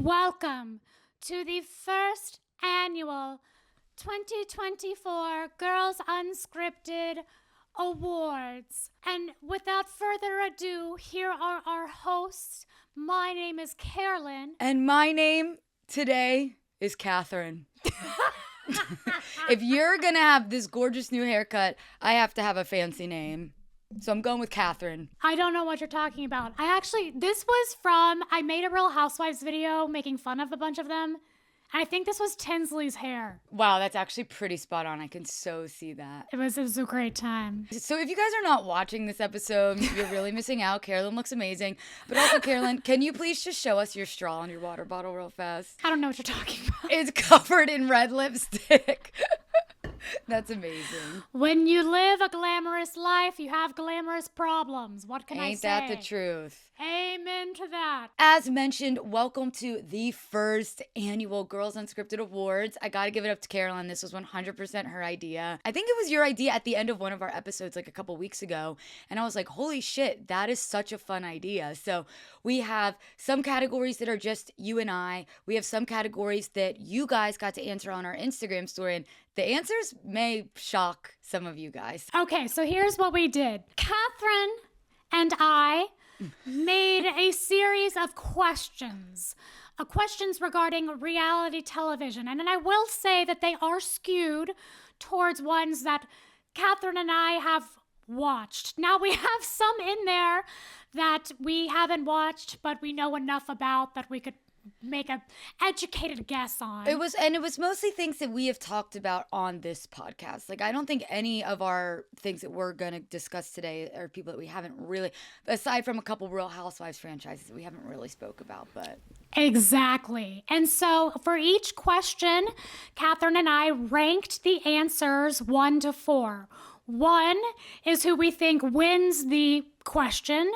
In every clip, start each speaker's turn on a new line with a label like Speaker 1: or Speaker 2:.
Speaker 1: welcome to the first annual 2024 Girls Unscripted Awards. And without further ado, here are our hosts. My name is Carolyn.
Speaker 2: And my name today is Catherine. If you're going to have this gorgeous new haircut, I have to have a fancy name. So I'm going with Catherine.
Speaker 1: I don't know what you're talking about. This was I made a Real Housewives video making fun of a bunch of them. And I think this was Tinsley's hair.
Speaker 2: Wow, that's actually pretty spot on. I can so see that.
Speaker 1: It was a great time.
Speaker 2: So if you guys are not watching this episode, you're really missing out. Carolyn looks amazing. But also, Carolyn, can you please just show us your straw and your water bottle real fast?
Speaker 1: I don't know what you're talking about.
Speaker 2: It's covered in red lipstick. That's amazing.
Speaker 1: When you live a glamorous life, you have glamorous problems. What can I say?
Speaker 2: Ain't that the truth?
Speaker 1: Amen to that.
Speaker 2: As mentioned, welcome to the first annual Girls Unscripted Awards. I gotta give it up to Carolyn. This was 100% her idea. I think it was your idea at the end of one of our episodes like a couple weeks ago. And I was like, holy shit, that is such a fun idea. So we have some categories that are just you and I. We have some categories that you guys got to answer on our Instagram story. And the answers may shock some of you guys.
Speaker 1: Okay, so here's what we did. Catherine and I made a series of questions regarding reality television. And then I will say that they are skewed towards ones that Catherine and I have watched. Now, we have some in there that we haven't watched, but we know enough about that we could make an educated guess on.
Speaker 2: It was mostly things that we have talked about on this podcast. Like, I don't think any of our things that we're going to discuss today are people that we haven't really, aside from a couple Real Housewives franchises that we haven't really spoke about, but.
Speaker 1: Exactly. And so for each question, Catherine and I ranked the answers 1 to 4. 1 is who we think wins the question,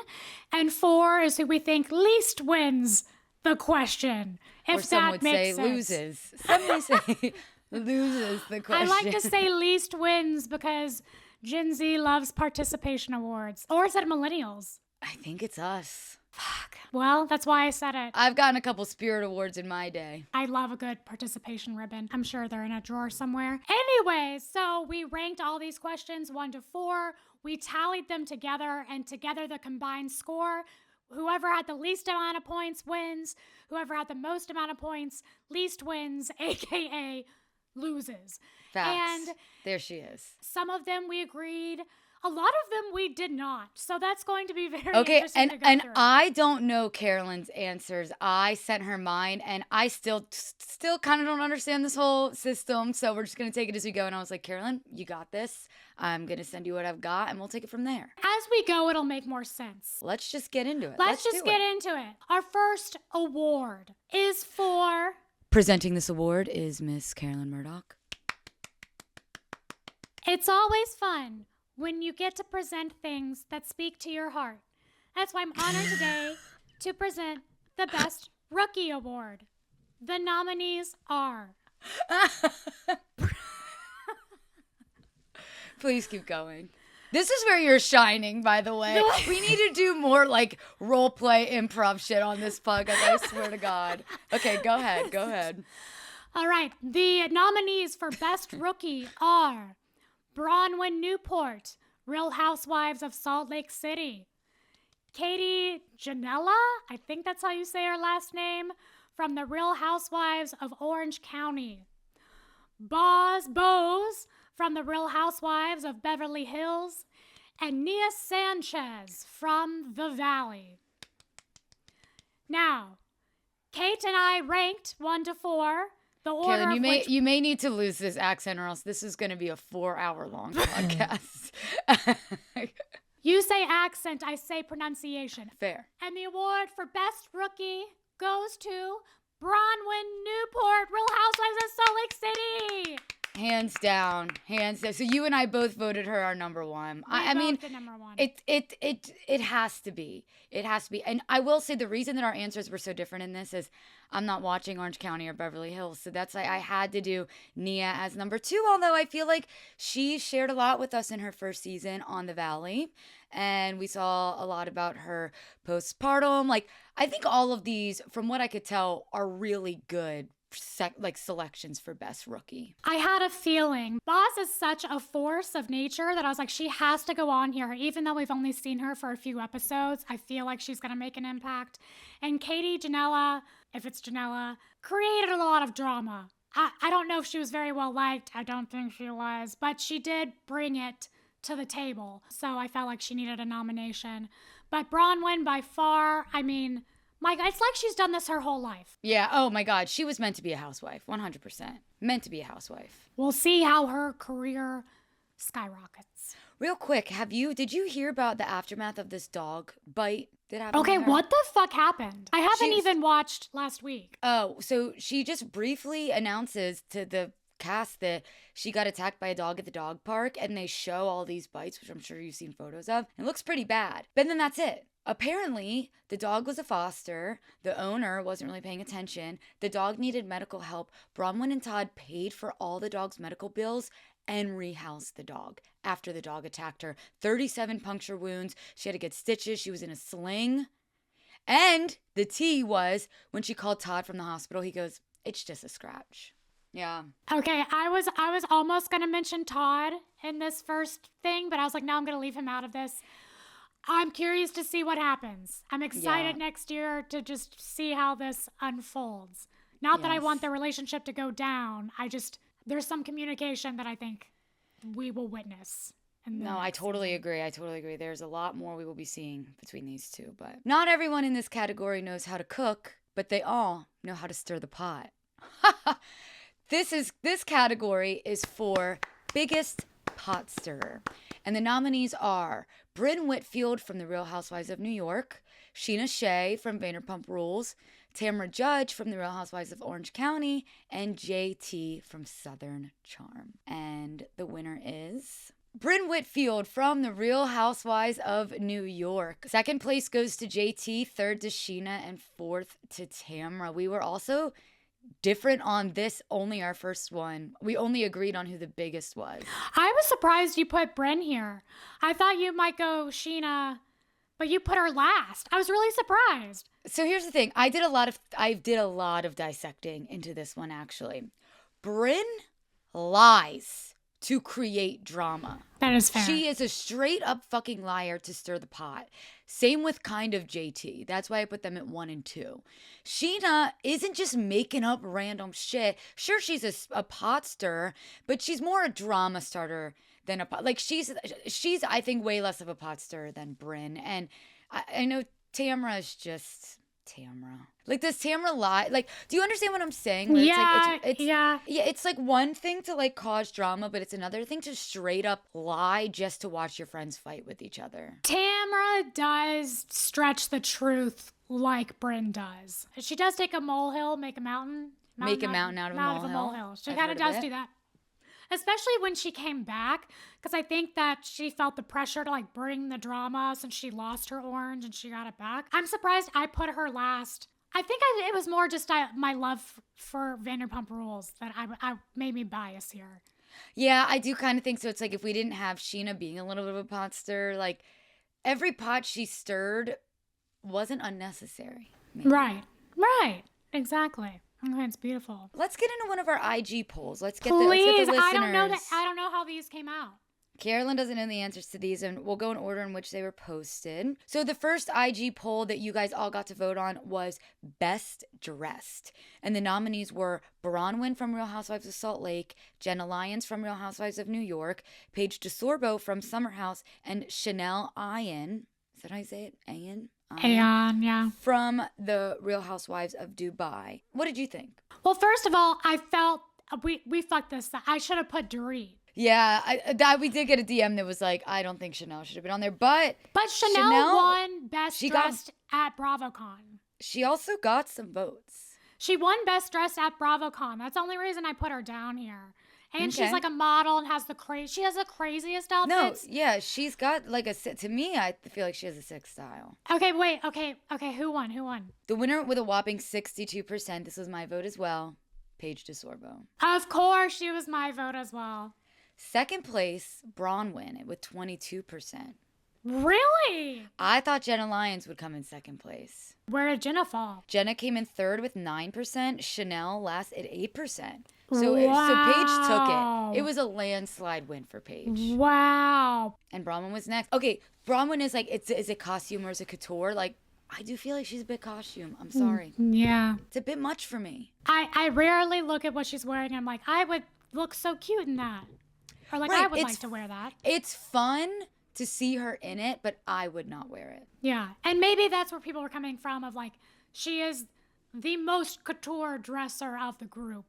Speaker 1: and 4 is who we think least wins the question, if
Speaker 2: or some
Speaker 1: that
Speaker 2: would
Speaker 1: makes
Speaker 2: say
Speaker 1: sense.
Speaker 2: loses. Some may say loses the question.
Speaker 1: I like to say least wins because Gen Z loves participation awards. Or is it millennials?
Speaker 2: I think it's us.
Speaker 1: Fuck. Well, that's why I said it.
Speaker 2: I've gotten a couple Spirit Awards in my day.
Speaker 1: I love a good participation ribbon. I'm sure they're in a drawer somewhere. Anyway, so we ranked all these questions 1 to 4. We tallied them together, and together the combined score, whoever had the least amount of points wins. Whoever had the most amount of points least wins, aka loses.
Speaker 2: Facts.
Speaker 1: And
Speaker 2: there she is.
Speaker 1: some of them we agreed. A lot of them we did not. So that's going to be very
Speaker 2: okay,
Speaker 1: interesting to go
Speaker 2: and
Speaker 1: through.
Speaker 2: I don't know Carolyn's answers. I sent her mine, and I still kind of don't understand this whole system. So we're just gonna take it as we go. And I was like, Carolyn, you got this. I'm gonna send you what I've got, and we'll take it from there.
Speaker 1: As we go, it'll make more sense.
Speaker 2: Let's just get into it.
Speaker 1: Let's just get into it. Our first award is for...
Speaker 2: Presenting this award is Miss Carolyn Murdoch.
Speaker 1: It's always fun when you get to present things that speak to your heart. That's why I'm honored today to present the Best Rookie Award. The nominees are...
Speaker 2: Please keep going. This is where you're shining, by the way. We need to do more like role play improv shit on this podcast. I swear to God. Okay, go ahead.
Speaker 1: All right. The nominees for Best Rookie are Bronwyn Newport, Real Housewives of Salt Lake City. Katie Janela, I think that's how you say her last name, from the Real Housewives of Orange County. Boz Bose from the Real Housewives of Beverly Hills, and Nia Sanchez from the Valley. Now, Kate and I ranked 1 to 4. The order
Speaker 2: Carolyn, you may need to lose this accent, or else this is going to be a 4-hour-long podcast.
Speaker 1: You say accent, I say pronunciation.
Speaker 2: Fair.
Speaker 1: And the award for Best Rookie goes to Bronwyn Newport, Real Housewives of Salt Lake City.
Speaker 2: Hands down. So you and I both voted her our number one. I mean,
Speaker 1: number one.
Speaker 2: It has to be. It has to be. And I will say the reason that our answers were so different in this is I'm not watching Orange County or Beverly Hills. So that's why I had to do Nia as number 2. Although I feel like she shared a lot with us in her first season on the Valley. And we saw a lot about her postpartum. Like, I think all of these, from what I could tell, are really good selections for best rookie.
Speaker 1: I had a feeling. Boz is such a force of nature that I was like, she has to go on here. Even though we've only seen her for a few episodes, I feel like she's going to make an impact. And Katie Janela, if it's Janela, created a lot of drama. I don't know if she was very well liked. I don't think she was. But she did bring it to the table. So I felt like she needed a nomination. But Bronwyn, by far, I mean, my God, it's like she's done this her whole life.
Speaker 2: Yeah, oh my God, she was meant to be a housewife, 100%. Meant to be a housewife.
Speaker 1: We'll see how her career skyrockets.
Speaker 2: Real quick, did you hear about the aftermath of this dog bite that happened?
Speaker 1: Okay,
Speaker 2: to her?
Speaker 1: what the fuck happened? I haven't even watched last week.
Speaker 2: Oh, so she just briefly announces to the cast that she got attacked by a dog at the dog park, and they show all these bites, which I'm sure you've seen photos of. It looks pretty bad. But then that's it. Apparently, the dog was a foster. The owner wasn't really paying attention. The dog needed medical help. Bronwyn and Todd paid for all the dog's medical bills and rehoused the dog after the dog attacked her. 37 puncture wounds. She had to get stitches. She was in a sling. And the tea was, when she called Todd from the hospital, he goes, "It's just a scratch." Yeah.
Speaker 1: Okay, I was almost going to mention Todd in this first thing, but I was like, no, I'm going to leave him out of this. I'm curious to see what happens. I'm excited next year to just see how this unfolds. Not that I want their relationship to go down. There's some communication that I think we will witness.
Speaker 2: No, I totally agree. There's a lot more we will be seeing between these two, but not everyone in this category knows how to cook, but they all know how to stir the pot. This category is for biggest pot stirrer. And the nominees are Brynn Whitfield from The Real Housewives of New York, Sheena Shea from Vanderpump Rules, Tamra Judge from The Real Housewives of Orange County, and JT from Southern Charm. And the winner is Brynn Whitfield from The Real Housewives of New York. Second place goes to JT, third to Sheena, and fourth to Tamra. We were also different on this, only our first one. We only agreed on who the biggest was.
Speaker 1: I was surprised you put Brynn here. I thought you might go Sheena, but you put her last. I was really surprised.
Speaker 2: So here's the thing. I did a lot of dissecting into this one, actually. Brynn lies to create drama.
Speaker 1: That is fair.
Speaker 2: She is a straight up fucking liar to stir the pot. Same with kind of JT. That's why I put them at 1 and 2. Sheena isn't just making up random shit. Sure, she's a pot stirrer, but she's more a drama starter than a pot. Like, she's I think, way less of a pot stirrer than Brynn. And I know Tamra is just Tamra. Like, does Tamra lie? Like, do you understand what I'm saying? Where
Speaker 1: yeah,
Speaker 2: yeah. It's like one thing to like cause drama, but it's another thing to straight up lie just to watch your friends fight with each other.
Speaker 1: Tamra does stretch the truth like Brynn does. She does take a molehill, make a mountain.
Speaker 2: Make a mountain out of a molehill.
Speaker 1: She kind of does do that. Especially when she came back, because I think that she felt the pressure to like bring the drama since she lost her orange and she got it back. I'm surprised I put her last. I think it was more just my love for Vanderpump Rules that I made me bias here.
Speaker 2: Yeah, I do kind of think so. It's like if we didn't have Sheena being a little bit of a pot stirrer, like every pot she stirred wasn't unnecessary. Maybe.
Speaker 1: Right. Exactly. Okay, it's beautiful.
Speaker 2: Let's get into one of our IG polls. Let's get
Speaker 1: Please,
Speaker 2: the listeners.
Speaker 1: I don't know how these came out.
Speaker 2: Carolyn doesn't know the answers to these, and we'll go in order in which they were posted. So the first IG poll that you guys all got to vote on was Best Dressed. And the nominees were Bronwyn from Real Housewives of Salt Lake, Jenna Lyons from Real Housewives of New York, Paige DeSorbo from Summer House, and Chanel Ayan. Is that how you say it? Ayan?
Speaker 1: Ayan, yeah.
Speaker 2: From the Real Housewives of Dubai. What did you think?
Speaker 1: Well, first of all, I felt we fucked this. I should have put Dorit.
Speaker 2: Yeah, we did get a DM that was like, I don't think Chanel should have been on there, but
Speaker 1: Chanel won Best Dressed at BravoCon.
Speaker 2: She also got some votes.
Speaker 1: She won Best Dressed at BravoCon. That's the only reason I put her down here. And she's like a model and has she has the craziest outfits.
Speaker 2: No, yeah, she's got like to me, I feel like she has a sick style.
Speaker 1: Okay, wait, okay, who won?
Speaker 2: The winner with a whopping 62%, this was my vote as well, Paige DeSorbo.
Speaker 1: Of course, she was my vote as well.
Speaker 2: Second place, Bronwyn with 22%.
Speaker 1: Really?
Speaker 2: I thought Jenna Lyons would come in second place.
Speaker 1: Where did Jenna fall?
Speaker 2: Jenna came in third with 9%. Chanel last at 8%. So Paige took it. It was a landslide win for Paige.
Speaker 1: Wow.
Speaker 2: And Bronwyn was next. Okay, Bronwyn is like, is it costume or is it couture? Like, I do feel like she's a bit costume. I'm sorry.
Speaker 1: Yeah.
Speaker 2: It's a bit much for me.
Speaker 1: I rarely look at what she's wearing and I'm like, I would look so cute in that. Or like,
Speaker 2: Right,
Speaker 1: I would like to wear that.
Speaker 2: It's fun to see her in it, but I would not wear it.
Speaker 1: Yeah. And maybe that's where people were coming from of like, she is the most couture dresser of the group,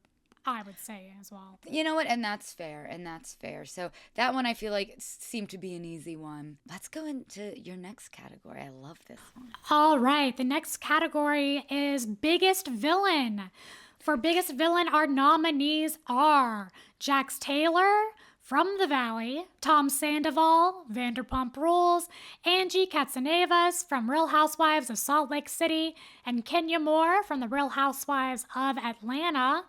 Speaker 1: I would say as well.
Speaker 2: You know what? And that's fair. So that one I feel like seemed to be an easy one. Let's go into your next category. I love this one.
Speaker 1: All right. The next category is Biggest Villain. For Biggest Villain, our nominees are Jax Taylor from The Valley, Tom Sandoval, Vanderpump Rules, Angie Katsanevas from Real Housewives of Salt Lake City, and Kenya Moore from the Real Housewives of Atlanta.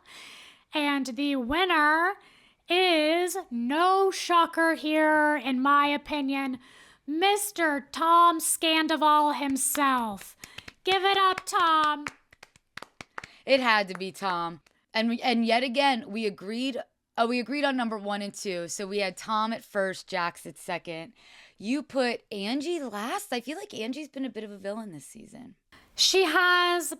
Speaker 1: And the winner is, no shocker here, in my opinion, Mr. Tom Sandoval himself. Give it up, Tom.
Speaker 2: It had to be Tom. And yet again, we agreed on number 1 and 2. So we had Tom at first, Jax at second. You put Angie last. I feel like Angie's been a bit of a villain this season.
Speaker 1: She has.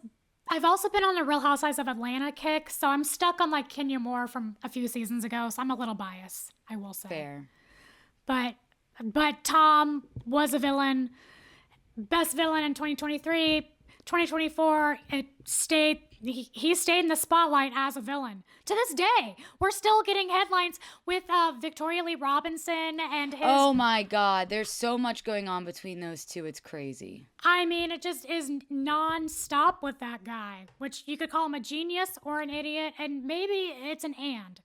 Speaker 1: I've also been on the Real Housewives of Atlanta kick, so I'm stuck on like Kenya Moore from a few seasons ago, so I'm a little biased, I will say.
Speaker 2: Fair.
Speaker 1: But Tom was a villain. Best villain in 2023. 2024, he stayed in the spotlight as a villain. To this day, we're still getting headlines with Victoria Lee Robinson and his...
Speaker 2: Oh my God, there's so much going on between those two. It's crazy.
Speaker 1: I mean, it just is non-stop with that guy, which you could call him a genius or an idiot, and maybe it's an and.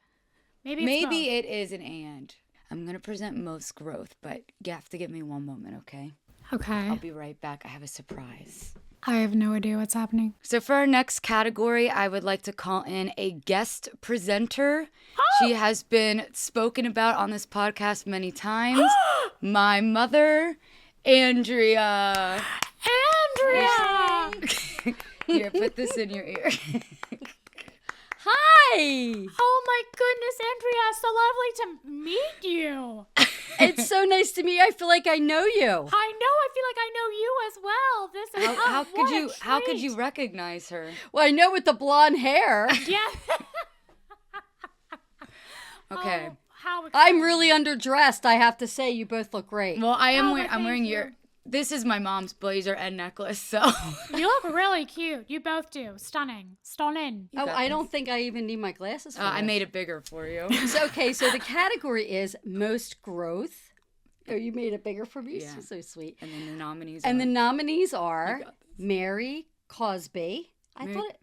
Speaker 1: Maybe
Speaker 2: it is an and. I'm going to present most growth, but you have to give me one moment, okay?
Speaker 1: Okay.
Speaker 2: I'll be right back. I have a surprise.
Speaker 1: I have no idea what's happening.
Speaker 2: So for our next category, I would like to call in a guest presenter. She has been spoken about on this podcast many times. My mother, Andrea. Here, put this in your ear.
Speaker 3: Hi!
Speaker 1: Oh my goodness, Andrea, so lovely to meet you.
Speaker 3: It's so nice to meet you. I feel like I know you.
Speaker 1: I know, I feel like I know you as well. This is
Speaker 2: How could you recognize her?
Speaker 3: Well, I know with the blonde hair.
Speaker 1: Yeah.
Speaker 2: Okay.
Speaker 1: Oh, how
Speaker 3: I'm really underdressed, I have to say. You both look great.
Speaker 2: Well, I'm
Speaker 1: thank
Speaker 2: wearing
Speaker 1: you.
Speaker 2: your... This is my mom's blazer and necklace, so...
Speaker 1: You look really cute. You both do. Stunning. Stunning.
Speaker 3: Oh, I don't think I even need my glasses for
Speaker 2: I
Speaker 3: this.
Speaker 2: made it bigger for you.
Speaker 3: So the category is most growth. Oh, you made it bigger for me?
Speaker 2: Yeah.
Speaker 3: So sweet.
Speaker 2: And then the nominees
Speaker 3: And
Speaker 2: are...
Speaker 3: the nominees are
Speaker 2: You got this.
Speaker 3: Mary Cosby.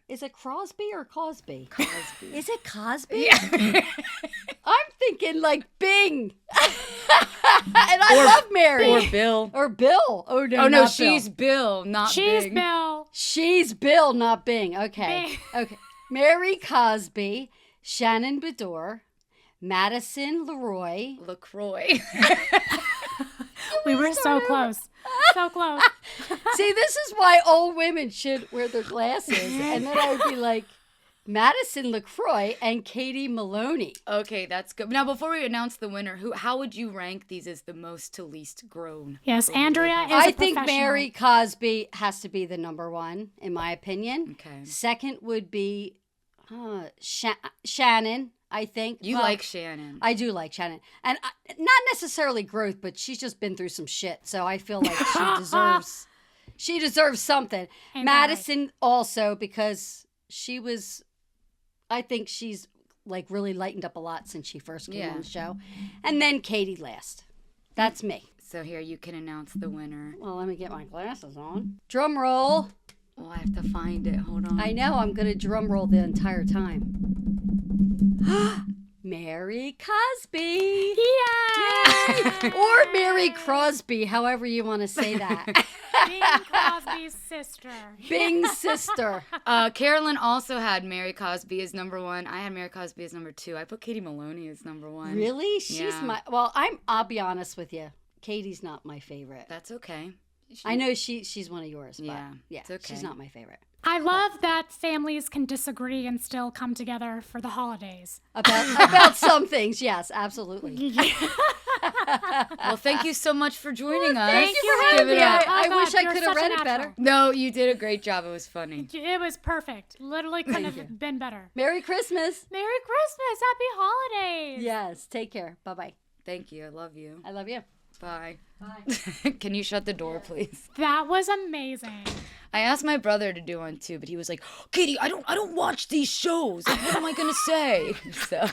Speaker 3: Is it Crosby or Cosby?
Speaker 2: Cosby.
Speaker 3: Is it Cosby?
Speaker 2: Yeah.
Speaker 3: I'm thinking like Bing. And I love Mary.
Speaker 2: Or Bill.
Speaker 3: Or Bill. Oh, no,
Speaker 2: Oh, no,
Speaker 3: not
Speaker 2: she's
Speaker 3: Bill.
Speaker 2: Bill, not
Speaker 1: She's
Speaker 2: Bing.
Speaker 1: Bill.
Speaker 3: She's Bill, not Bing. Okay.
Speaker 1: Bing.
Speaker 3: Okay. Mary Cosby, Shannon Bedore, Madison Leroy.
Speaker 2: LaCroix.
Speaker 1: We were so close. So close.
Speaker 3: See, this is why old women should wear their glasses. And then I would be like, Madison LaCroix and Katie Maloney.
Speaker 2: Okay, that's good. Now, before we announce the winner, how would you rank these as the most to least grown?
Speaker 1: Yes, Andrea is
Speaker 3: I
Speaker 1: a
Speaker 3: think
Speaker 1: professional.
Speaker 3: Mary Cosby has to be the number one, in my opinion.
Speaker 2: Okay.
Speaker 3: Second would be Shannon, I think.
Speaker 2: You
Speaker 3: Well,
Speaker 2: like Shannon.
Speaker 3: I do like Shannon. And not necessarily growth, but she's just been through some shit. So I feel like she deserves something.
Speaker 1: Ain't that
Speaker 3: Madison also, because I think she's like really lightened up a lot since she first came on the show. And then Katie last. That's me.
Speaker 2: So here, you can announce the winner.
Speaker 3: Well, let me get my glasses on. Drum roll.
Speaker 2: Oh, I have to find it. Hold on.
Speaker 3: I know, I'm going to drum roll the entire time. Mary Cosby.
Speaker 1: Yeah.
Speaker 3: Or Mary Crosby, however you want to say that.
Speaker 1: Bing Crosby's sister.
Speaker 3: Bing's sister.
Speaker 2: Carolyn also had Mary Cosby as number one. I had Mary Cosby as number two. I put Katie Maloney as number one.
Speaker 3: Really? She's
Speaker 2: Yeah.
Speaker 3: I'll be honest with you. Katie's not my favorite.
Speaker 2: That's okay.
Speaker 3: I know she's one of yours, but yeah,
Speaker 2: it's okay.
Speaker 3: She's not my favorite.
Speaker 1: I love that families can disagree and still come together for the holidays.
Speaker 3: About some things, yes, absolutely.
Speaker 2: Well, thank you so much for joining us.
Speaker 3: Thank you for having me. I wish I
Speaker 1: you're
Speaker 3: could have
Speaker 1: such a
Speaker 3: read it
Speaker 1: natural.
Speaker 3: better.
Speaker 2: No, you did a great job. It was funny.
Speaker 1: It was perfect. Literally couldn't have been better.
Speaker 3: Merry Christmas.
Speaker 1: Merry Christmas. Happy holidays.
Speaker 3: Yes, take care. Bye-bye.
Speaker 2: Thank you. I love you.
Speaker 3: I love you.
Speaker 2: Bye.
Speaker 3: Bye.
Speaker 2: Can you shut the door, please?
Speaker 1: That was amazing.
Speaker 2: I asked my brother to do one too, but he was like, "Katie, I don't watch these shows. Like, what am I gonna say?" So.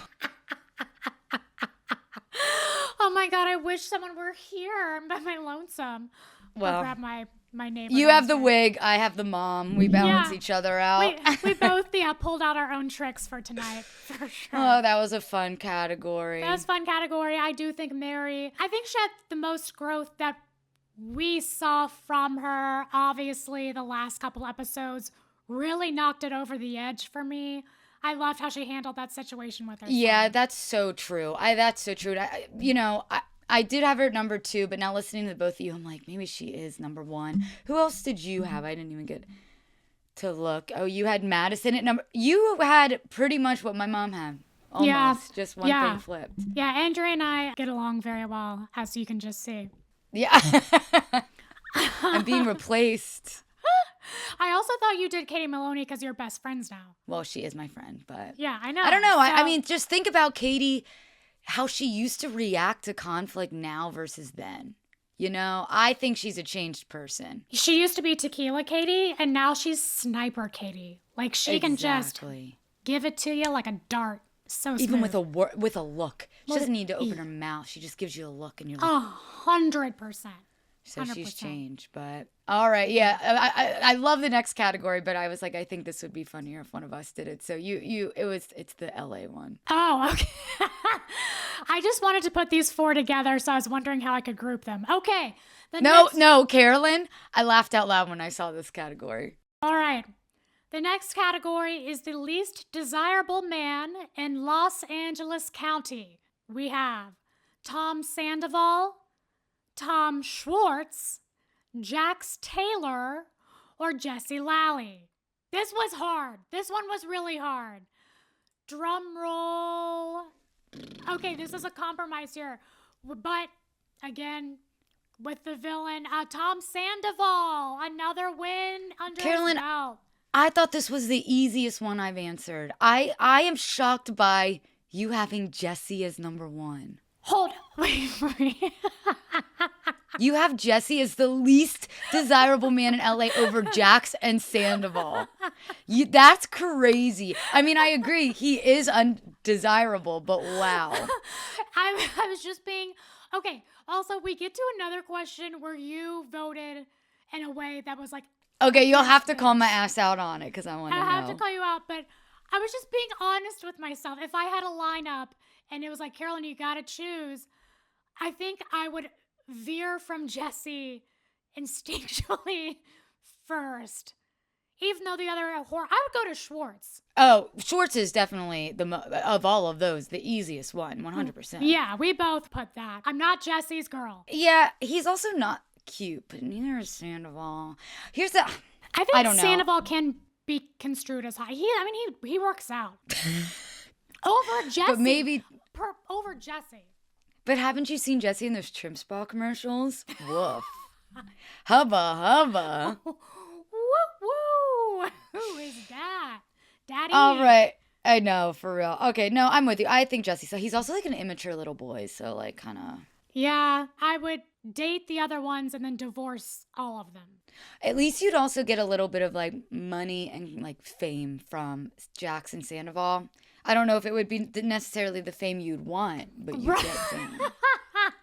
Speaker 1: Oh my God, I wish someone were here. I'm by my lonesome.
Speaker 2: Well,
Speaker 1: I'll grab my neighbor.
Speaker 2: you have the
Speaker 1: downstairs.
Speaker 2: wig, I have the mom. We balance
Speaker 1: Yeah.
Speaker 2: each other out.
Speaker 1: We both pulled out our own tricks for tonight, for sure.
Speaker 2: Oh, that was a fun category.
Speaker 1: That was a fun category. I do think Mary, I think she had the most growth that we saw from her. Obviously, the last couple episodes really knocked it over the edge for me. I loved how she handled that situation with her
Speaker 2: Yeah,
Speaker 1: son.
Speaker 2: that's so true. That's so true. I did have her at number 2, but now listening to both of you, I'm like, maybe she is number 1. Who else did you have? I didn't even get to look. Oh, you had Madison at number. You had pretty much what my mom had. Almost.
Speaker 1: Yeah.
Speaker 2: Just one thing flipped.
Speaker 1: Yeah, Andrea and I get along very well, as you can just see.
Speaker 2: Yeah. I'm being replaced.
Speaker 1: I also thought you did Katie Maloney because you're best friends now.
Speaker 2: Well, she is my friend, but
Speaker 1: Yeah, I know.
Speaker 2: I don't know. I
Speaker 1: So-
Speaker 2: mean, just think about Katie, how she used to react to conflict now versus then. You know, I think she's a changed person.
Speaker 1: She used to be Tequila Katie, and now she's Sniper Katie. Like, she can just
Speaker 2: Exactly.
Speaker 1: give it to you like a dart. So smooth.
Speaker 2: Even with a look. She doesn't need to open her mouth. She just gives you a look and you're like,
Speaker 1: 100%.
Speaker 2: so she's
Speaker 1: 100%.
Speaker 2: changed. But all right, yeah. I love the next category, but I was like, I think this would be funnier if one of us did it. So it's the LA one.
Speaker 1: Oh, okay. I just wanted to put these 4 together, so I was wondering how I could group them. Okay.
Speaker 2: No, Carolyn. I laughed out loud when I saw this category.
Speaker 1: All right. The next category is the least desirable man in Los Angeles County. We have Tom Sandoval, Tom Schwartz, Jax Taylor, or Jesse Lally. This was hard. This one was really hard. Drum roll. Okay, this is a compromise here. But, again, with the villain, Tom Sandoval. Another win under
Speaker 2: Carolyn,
Speaker 1: his belt.
Speaker 2: I thought this was the easiest one I've answered. I am shocked by you having Jesse as number 1.
Speaker 1: Hold on. Wait.
Speaker 2: You have Jesse as the least desirable man in LA over Jax and Sandoval. That's crazy. I mean, I agree. He is undesirable, but wow.
Speaker 1: I was just being... Okay, also, we get to another question where you voted in a way that was like...
Speaker 2: Okay, you'll have to call my ass out on it because I want to know.
Speaker 1: I have to call you out, but I was just being honest with myself. If I had a lineup and it was like, Carolyn, you gotta choose, I think I would veer from Jesse instinctually first. Even though the other I would go to Schwartz.
Speaker 2: Oh, Schwartz is definitely of all of those, the easiest one, 100%.
Speaker 1: Yeah, we both put that. I'm not Jesse's girl.
Speaker 2: Yeah, he's also not cute, but neither is Sandoval.
Speaker 1: I think
Speaker 2: I don't know.
Speaker 1: Sandoval can be construed as high. He works out. Over Jesse.
Speaker 2: But maybe...
Speaker 1: over Jesse.
Speaker 2: But haven't you seen Jesse in those Trim Spa commercials? Woof. Hubba, hubba.
Speaker 1: Woo, woo. Who is that? Daddy?
Speaker 2: All right. I know, for real. Okay, no, I'm with you. I think Jesse. So he's also like an immature little boy. So like kind of...
Speaker 1: Yeah, I would date the other ones and then divorce all of them.
Speaker 2: At least you'd also get a little bit of like money and like fame from Jax and Sandoval. I don't know if it would be necessarily the fame you'd want, but you get fame.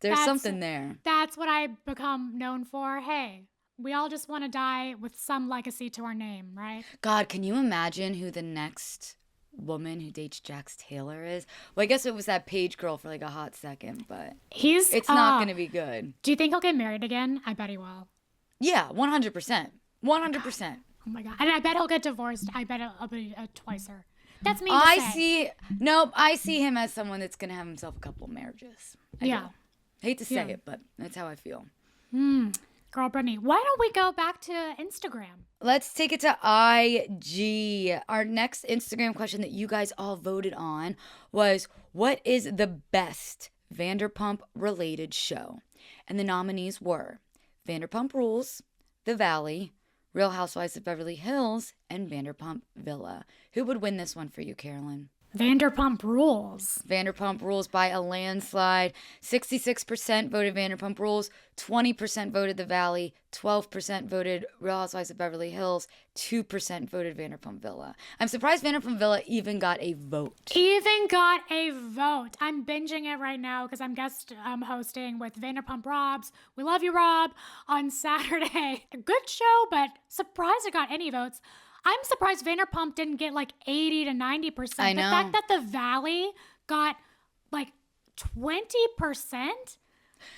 Speaker 2: There's something there.
Speaker 1: That's what I become known for. Hey, we all just want to die with some legacy to our name, right?
Speaker 2: God, can you imagine who the next woman who dates Jax Taylor is? Well, I guess it was that Paige girl for like a hot second, but it's not going to be good.
Speaker 1: Do you think he'll get married again? I bet he will.
Speaker 2: Yeah, 100%. 100%.
Speaker 1: Oh my God. And I bet he'll get divorced. I bet it'll be a twicer. That's mean to say.
Speaker 2: I see him as someone that's going to have himself a couple of marriages. I do. Hate to say it, but that's how I feel.
Speaker 1: Girl, Brittany, why don't we go back to Instagram?
Speaker 2: Let's take it to IG. Our next Instagram question that you guys all voted on was, what is the best Vanderpump related show? And the nominees were Vanderpump Rules, The Valley, Real Housewives of Beverly Hills, and Vanderpump Villa. Who would win this one for you, Carolyn?
Speaker 1: Vanderpump Rules.
Speaker 2: Vanderpump Rules by a landslide. 66% voted Vanderpump Rules, 20% voted The Valley, 12% voted Real Housewives of Beverly Hills, 2% voted Vanderpump Villa. I'm surprised Vanderpump Villa even got a vote.
Speaker 1: I'm binging it right now because I'm guest hosting with Vanderpump Robs. We love you, Rob, on Saturday. A good show, but surprised it got any votes. I'm surprised Vanderpump didn't get like 80 to 90%.
Speaker 2: I know.
Speaker 1: The fact that The Valley got like 20%, that's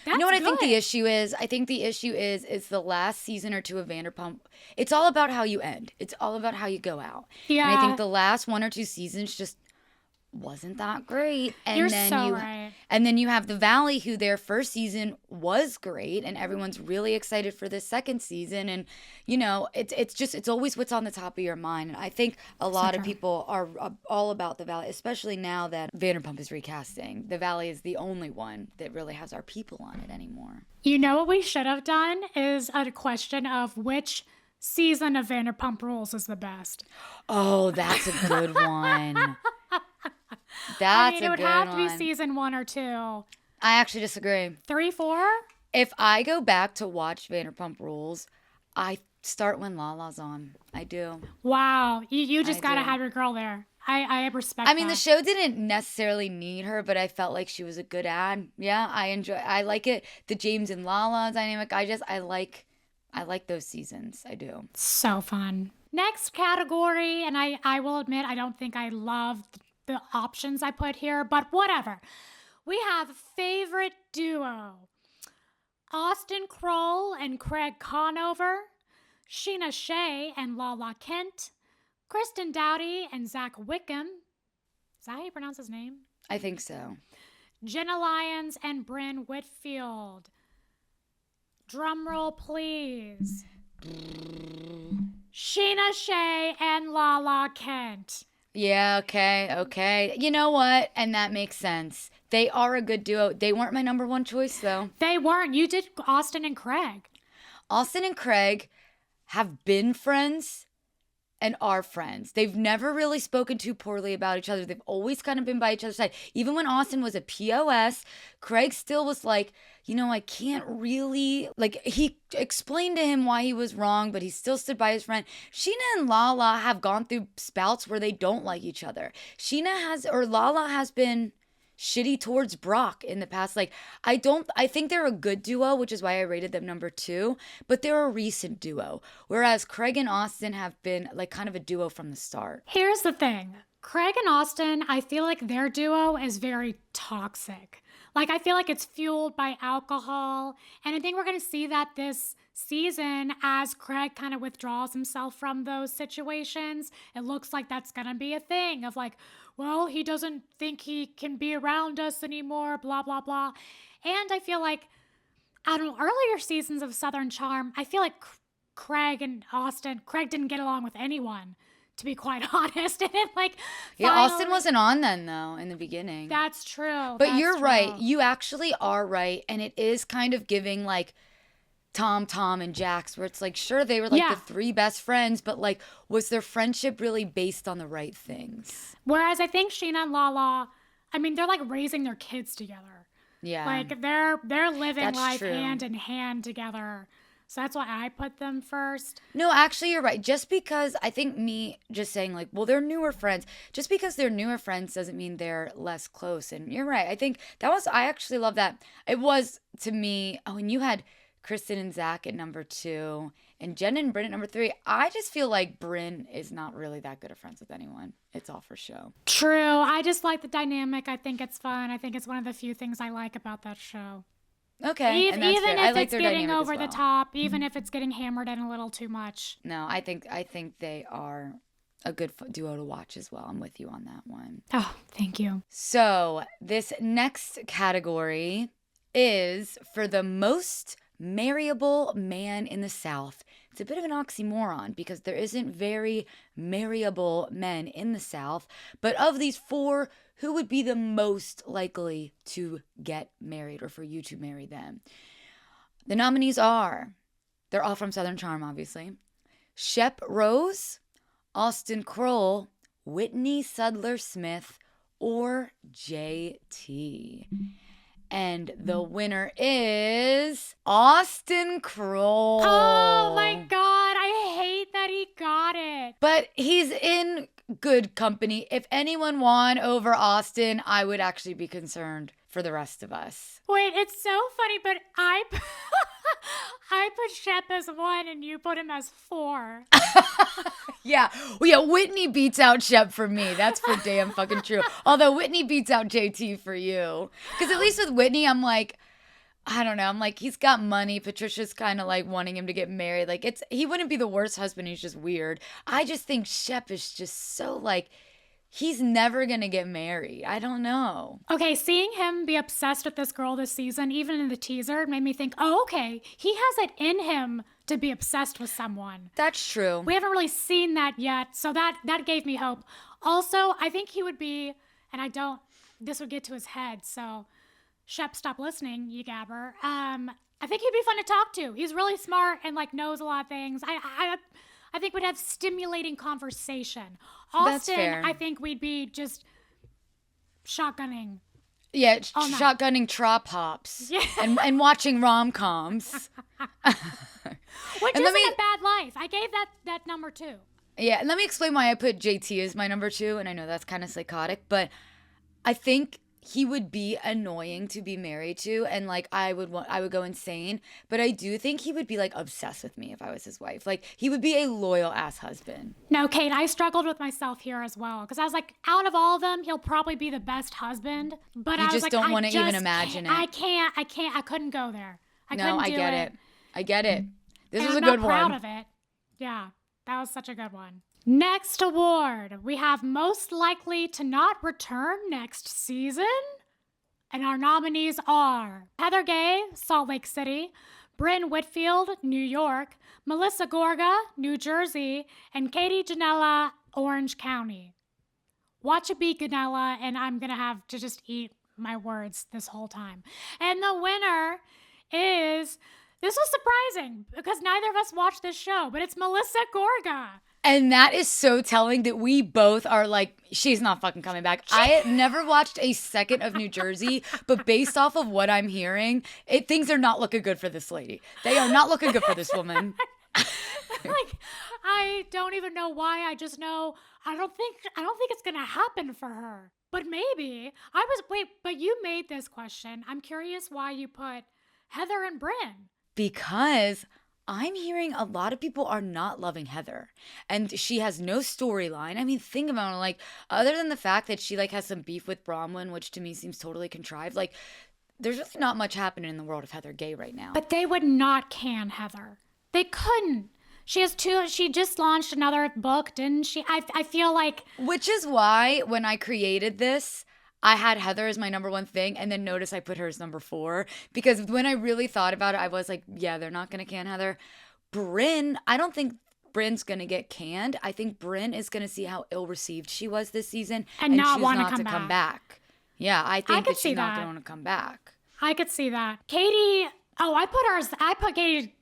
Speaker 2: You know what
Speaker 1: good.
Speaker 2: I think the issue is? I think the issue is the last season or two of Vanderpump. It's all about how you end. It's all about how you go out.
Speaker 1: Yeah.
Speaker 2: And I think the last 1 or 2 seasons just wasn't that great. And
Speaker 1: You're
Speaker 2: then
Speaker 1: so right.
Speaker 2: And then you have The Valley, who their first season was great, and everyone's really excited for this second season. And you know, it's always what's on the top of your mind. And I think a lot of people are all about The Valley, especially now that Vanderpump is recasting. The Valley is the only one that really has our people on it anymore.
Speaker 1: You know what we should have done is a question of which season of Vanderpump Rules is the best.
Speaker 2: Oh, that's a good one.
Speaker 1: It would have to be season 1 or 2.
Speaker 2: I actually disagree.
Speaker 1: 3, 4?
Speaker 2: If I go back to watch Vanderpump Rules, I start when Lala's on. I do.
Speaker 1: Wow. You just got to
Speaker 2: do.
Speaker 1: have your girl there. I respect
Speaker 2: I mean,
Speaker 1: that.
Speaker 2: the show didn't necessarily need her, but I felt like she was a good ad. Yeah, I like it. The James and Lala dynamic. I like those seasons. I do.
Speaker 1: So fun. Next category, and I will admit I don't think I loved the options I put here, but whatever. We have favorite duo. Austin Kroll and Craig Conover, Sheena Shea and Lala Kent, Kristen Dowdy and Zach Wickham. Is that how you pronounce his name?
Speaker 2: I think so.
Speaker 1: Jenna Lyons and Bryn Whitfield. Drum roll, please. Sheena Shea and Lala Kent.
Speaker 2: Yeah, okay. You know what? And that makes sense. They are a good duo. They weren't my number one choice, though.
Speaker 1: They weren't. You did Austin and Craig.
Speaker 2: Austin and Craig have been friends and are friends. They've never really spoken too poorly about each other. They've always kind of been by each other's side. Even when Austin was a POS, Craig still was like, you know, I can't really, like, he explained to him why he was wrong, but he still stood by his friend. Sheena and Lala have gone through spouts where they don't like each other. Lala has been shitty towards Brock in the past. Like, I think they're a good duo, which is why I rated them number 2, but they're a recent duo. Whereas Craig and Austin have been like kind of a duo from the start.
Speaker 1: Here's the thing. Craig and Austin, I feel like their duo is very toxic. Like, I feel like it's fueled by alcohol. And I think we're going to see that this season as Craig kind of withdraws himself from those situations. It looks like that's going to be a thing of like, well, he doesn't think he can be around us anymore, blah, blah, blah. And I feel like, I don't know, earlier seasons of Southern Charm, I feel like Craig didn't get along with anyone, to be quite honest. And then, like,
Speaker 2: Austin wasn't on then, though, in the beginning.
Speaker 1: That's true.
Speaker 2: But you're right. You actually are right. And it is kind of giving, like, Tom, and Jax, where it's like, sure, they were like the 3 best friends, but like, was their friendship really based on the right things?
Speaker 1: Whereas I think Sheena and Lala, I mean, they're like raising their kids together.
Speaker 2: Yeah.
Speaker 1: Like, they're living
Speaker 2: That's
Speaker 1: life
Speaker 2: true.
Speaker 1: hand in hand together. So that's why I put them first.
Speaker 2: No, actually, you're right. Just because I think me just saying like, well, they're newer friends. Just because they're newer friends doesn't mean they're less close. And you're right. I think I actually love that. It was, to me, and you had Kristen and Zach at number 2 and Jen and Bryn at number 3. I just feel like Bryn is not really that good of friends with anyone. It's all for show.
Speaker 1: True. I just like the dynamic. I think it's fun. I think it's one of the few things I like about that show.
Speaker 2: Okay.
Speaker 1: Even
Speaker 2: and that's fair. I
Speaker 1: if
Speaker 2: like
Speaker 1: it's
Speaker 2: their
Speaker 1: getting
Speaker 2: dynamic
Speaker 1: over
Speaker 2: as well.
Speaker 1: the top, even if it's getting hammered in a little too much.
Speaker 2: No, I think they are a good duo to watch as well. I'm with you on that one.
Speaker 1: Oh, thank you.
Speaker 2: So this next category is for the most marryable man in the South. It's a bit of an oxymoron because there isn't very marryable men in the South. But of these four, who would be the most likely to get married or for you to marry them? The nominees are, they're all from Southern Charm, obviously. Shep Rose, Austin Kroll, Whitney Sudler-Smith, or JT. And the winner is Austin Kroll.
Speaker 1: Oh my God, I hate that he got it.
Speaker 2: But he's in good company. If anyone won over Austin, I would actually be concerned for the rest of us.
Speaker 1: Wait, it's so funny, but I put Shep as 1 and you put him as 4.
Speaker 2: Yeah, Whitney beats out Shep for me. That's for damn fucking true. Although Whitney beats out JT for you. Because at least with Whitney, I'm like, I don't know. I'm like, he's got money. Patricia's kind of like wanting him to get married. Like, he wouldn't be the worst husband. He's just weird. I just think Shep is just so like, he's never going to get married. I don't know.
Speaker 1: Okay, seeing him be obsessed with this girl this season, even in the teaser, made me think, oh, okay, he has it in him to be obsessed with someone.
Speaker 2: That's true.
Speaker 1: We haven't really seen that yet, so that gave me hope. Also, I think he would be, and this would get to his head, so Shep, stop listening, you gabber. I think he'd be fun to talk to. He's really smart and like knows a lot of things. I think we'd have stimulating conversation. Austin,
Speaker 2: That's fair.
Speaker 1: I think we'd be just shotgunning.
Speaker 2: Yeah,
Speaker 1: all night.
Speaker 2: shotgunning trop hops.
Speaker 1: Yeah.
Speaker 2: and watching rom-coms.
Speaker 1: Which
Speaker 2: And
Speaker 1: isn't a bad life. I gave that number 2.
Speaker 2: Yeah, and let me explain why I put JT as my number 2, and I know that's kind of psychotic, but I think he would be annoying to be married to, and like I would go insane, but I do think he would be like obsessed with me if I was his wife. Like he would be a loyal ass husband.
Speaker 1: No, Kate, I struggled with myself here as well because I was like, out of all of them, he'll probably be the best husband. But
Speaker 2: You
Speaker 1: I was
Speaker 2: just
Speaker 1: like,
Speaker 2: don't
Speaker 1: I
Speaker 2: want to even
Speaker 1: just
Speaker 2: imagine
Speaker 1: can't-
Speaker 2: it.
Speaker 1: I can't. I couldn't go there. I
Speaker 2: No,
Speaker 1: couldn't
Speaker 2: I
Speaker 1: do
Speaker 2: get it. I get it. This
Speaker 1: And
Speaker 2: was a
Speaker 1: I'm
Speaker 2: good
Speaker 1: not proud
Speaker 2: one.
Speaker 1: of it. Yeah, that was such a good one. Next award, we have most likely to not return next season. And our nominees are Heather Gay, Salt Lake City, Brynn Whitfield, New York, Melissa Gorga, New Jersey, and Katie Janela, Orange County. Watch it be Ganella, and I'm going to have to just eat my words this whole time. And the winner is, this was surprising because neither of us watched this show, but it's Melissa Gorga.
Speaker 2: And that is so telling that we both are like, she's not fucking coming back. I never watched a second of New Jersey, but based off of what I'm hearing, things are not looking good for this lady. They are not looking good for this woman.
Speaker 1: Like, I don't even know why. I just know I don't think it's gonna happen for her. But maybe. But you made this question. I'm curious why you put Heather and Brynn.
Speaker 2: Because I'm hearing a lot of people are not loving Heather, and she has no storyline. I mean, think about it. Like, other than the fact that she like has some beef with Bronwyn, which to me seems totally contrived. Like, there's really not much happening in the world of Heather Gay right now.
Speaker 1: But they would not can Heather. They couldn't. She just launched another book, didn't she? I feel like.
Speaker 2: Which is why when I created this, I had Heather as my number 1 thing, and then notice I put her as number 4. Because when I really thought about it, I was like, yeah, they're not going to can Heather. Brynn, I don't think Brynn's going to get canned. I think Brynn is going to see how ill-received she was this season
Speaker 1: And not
Speaker 2: choose
Speaker 1: want to
Speaker 2: not
Speaker 1: come
Speaker 2: to come back. Yeah, I think
Speaker 1: could
Speaker 2: that
Speaker 1: see
Speaker 2: she's not
Speaker 1: that.
Speaker 2: going to come back.
Speaker 1: I could see that. Katie, I put Katie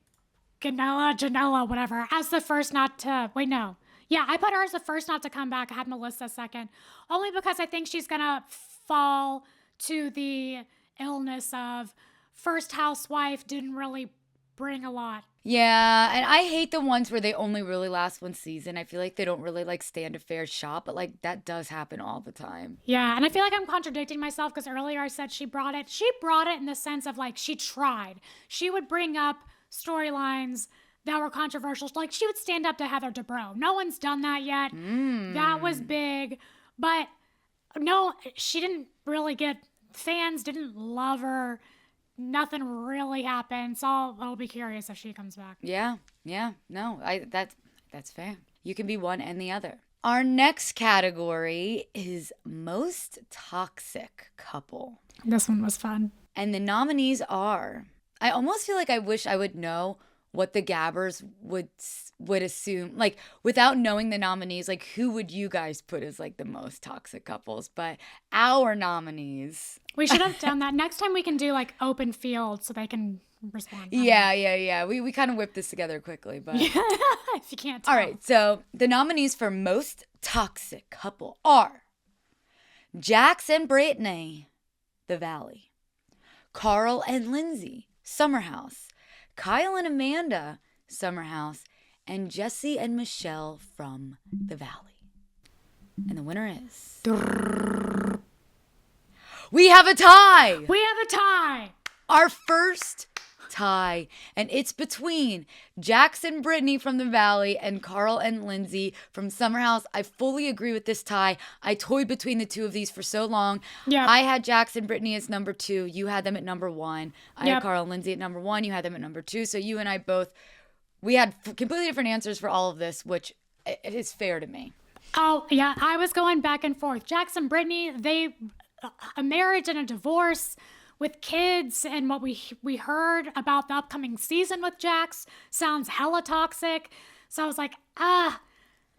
Speaker 1: Janela, whatever, as the first not to, wait, no. Yeah, I put her as the first not to come back. I had Melissa second, only because I think she's going to fall to the illness of first housewife didn't really bring a lot.
Speaker 2: Yeah, and I hate the ones where they only really last 1 season. I feel like they don't really like stand a fair shot, but like that does happen all the time.
Speaker 1: Yeah, and I feel like I'm contradicting myself because earlier I said she brought it. She brought it in the sense of like she tried. She would bring up storylines that were controversial. Like she would stand up to Heather Dubrow. No one's done that yet. That was big. But no, she didn't really fans didn't love her. Nothing really happened. So I'll be curious if she comes back.
Speaker 2: Yeah, no, that's fair. You can be one and the other. Our next category is most toxic couple.
Speaker 1: This one was fun.
Speaker 2: And the nominees are, I almost feel like I wish I would know what the gabbers would assume, like without knowing the nominees, like who would you guys put as like the most toxic couples? But our nominees.
Speaker 1: We should have done that. Next time we can do like open field so they can respond.
Speaker 2: Yeah. We kind of whipped this together quickly, but
Speaker 1: if you can't tell.
Speaker 2: All right, so the nominees for most toxic couple are Jax and Brittany, The Valley; Carl and Lindsay, Summer House; Kyle and Amanda, Summer House; and Jesse and Michelle from The Valley. And the winner is... We have a tie!
Speaker 1: We have a tie!
Speaker 2: Our first tie. And it's between Jax and Brittany from The Valley and Carl and Lindsay from Summer House. I fully agree with this tie. I toyed between the two of these for so long.
Speaker 1: Yeah.
Speaker 2: I had Jax and Brittany as number 2. You had them at number 1. I
Speaker 1: Yep.
Speaker 2: had Carl and Lindsay at number 1. You had them at number 2. So you and I both, we had completely different answers for all of this, which it is fair to me.
Speaker 1: Oh, yeah. I was going back and forth. Jax and Brittany, a marriage and a divorce with kids, and what we heard about the upcoming season with Jax sounds hella toxic. So I was like,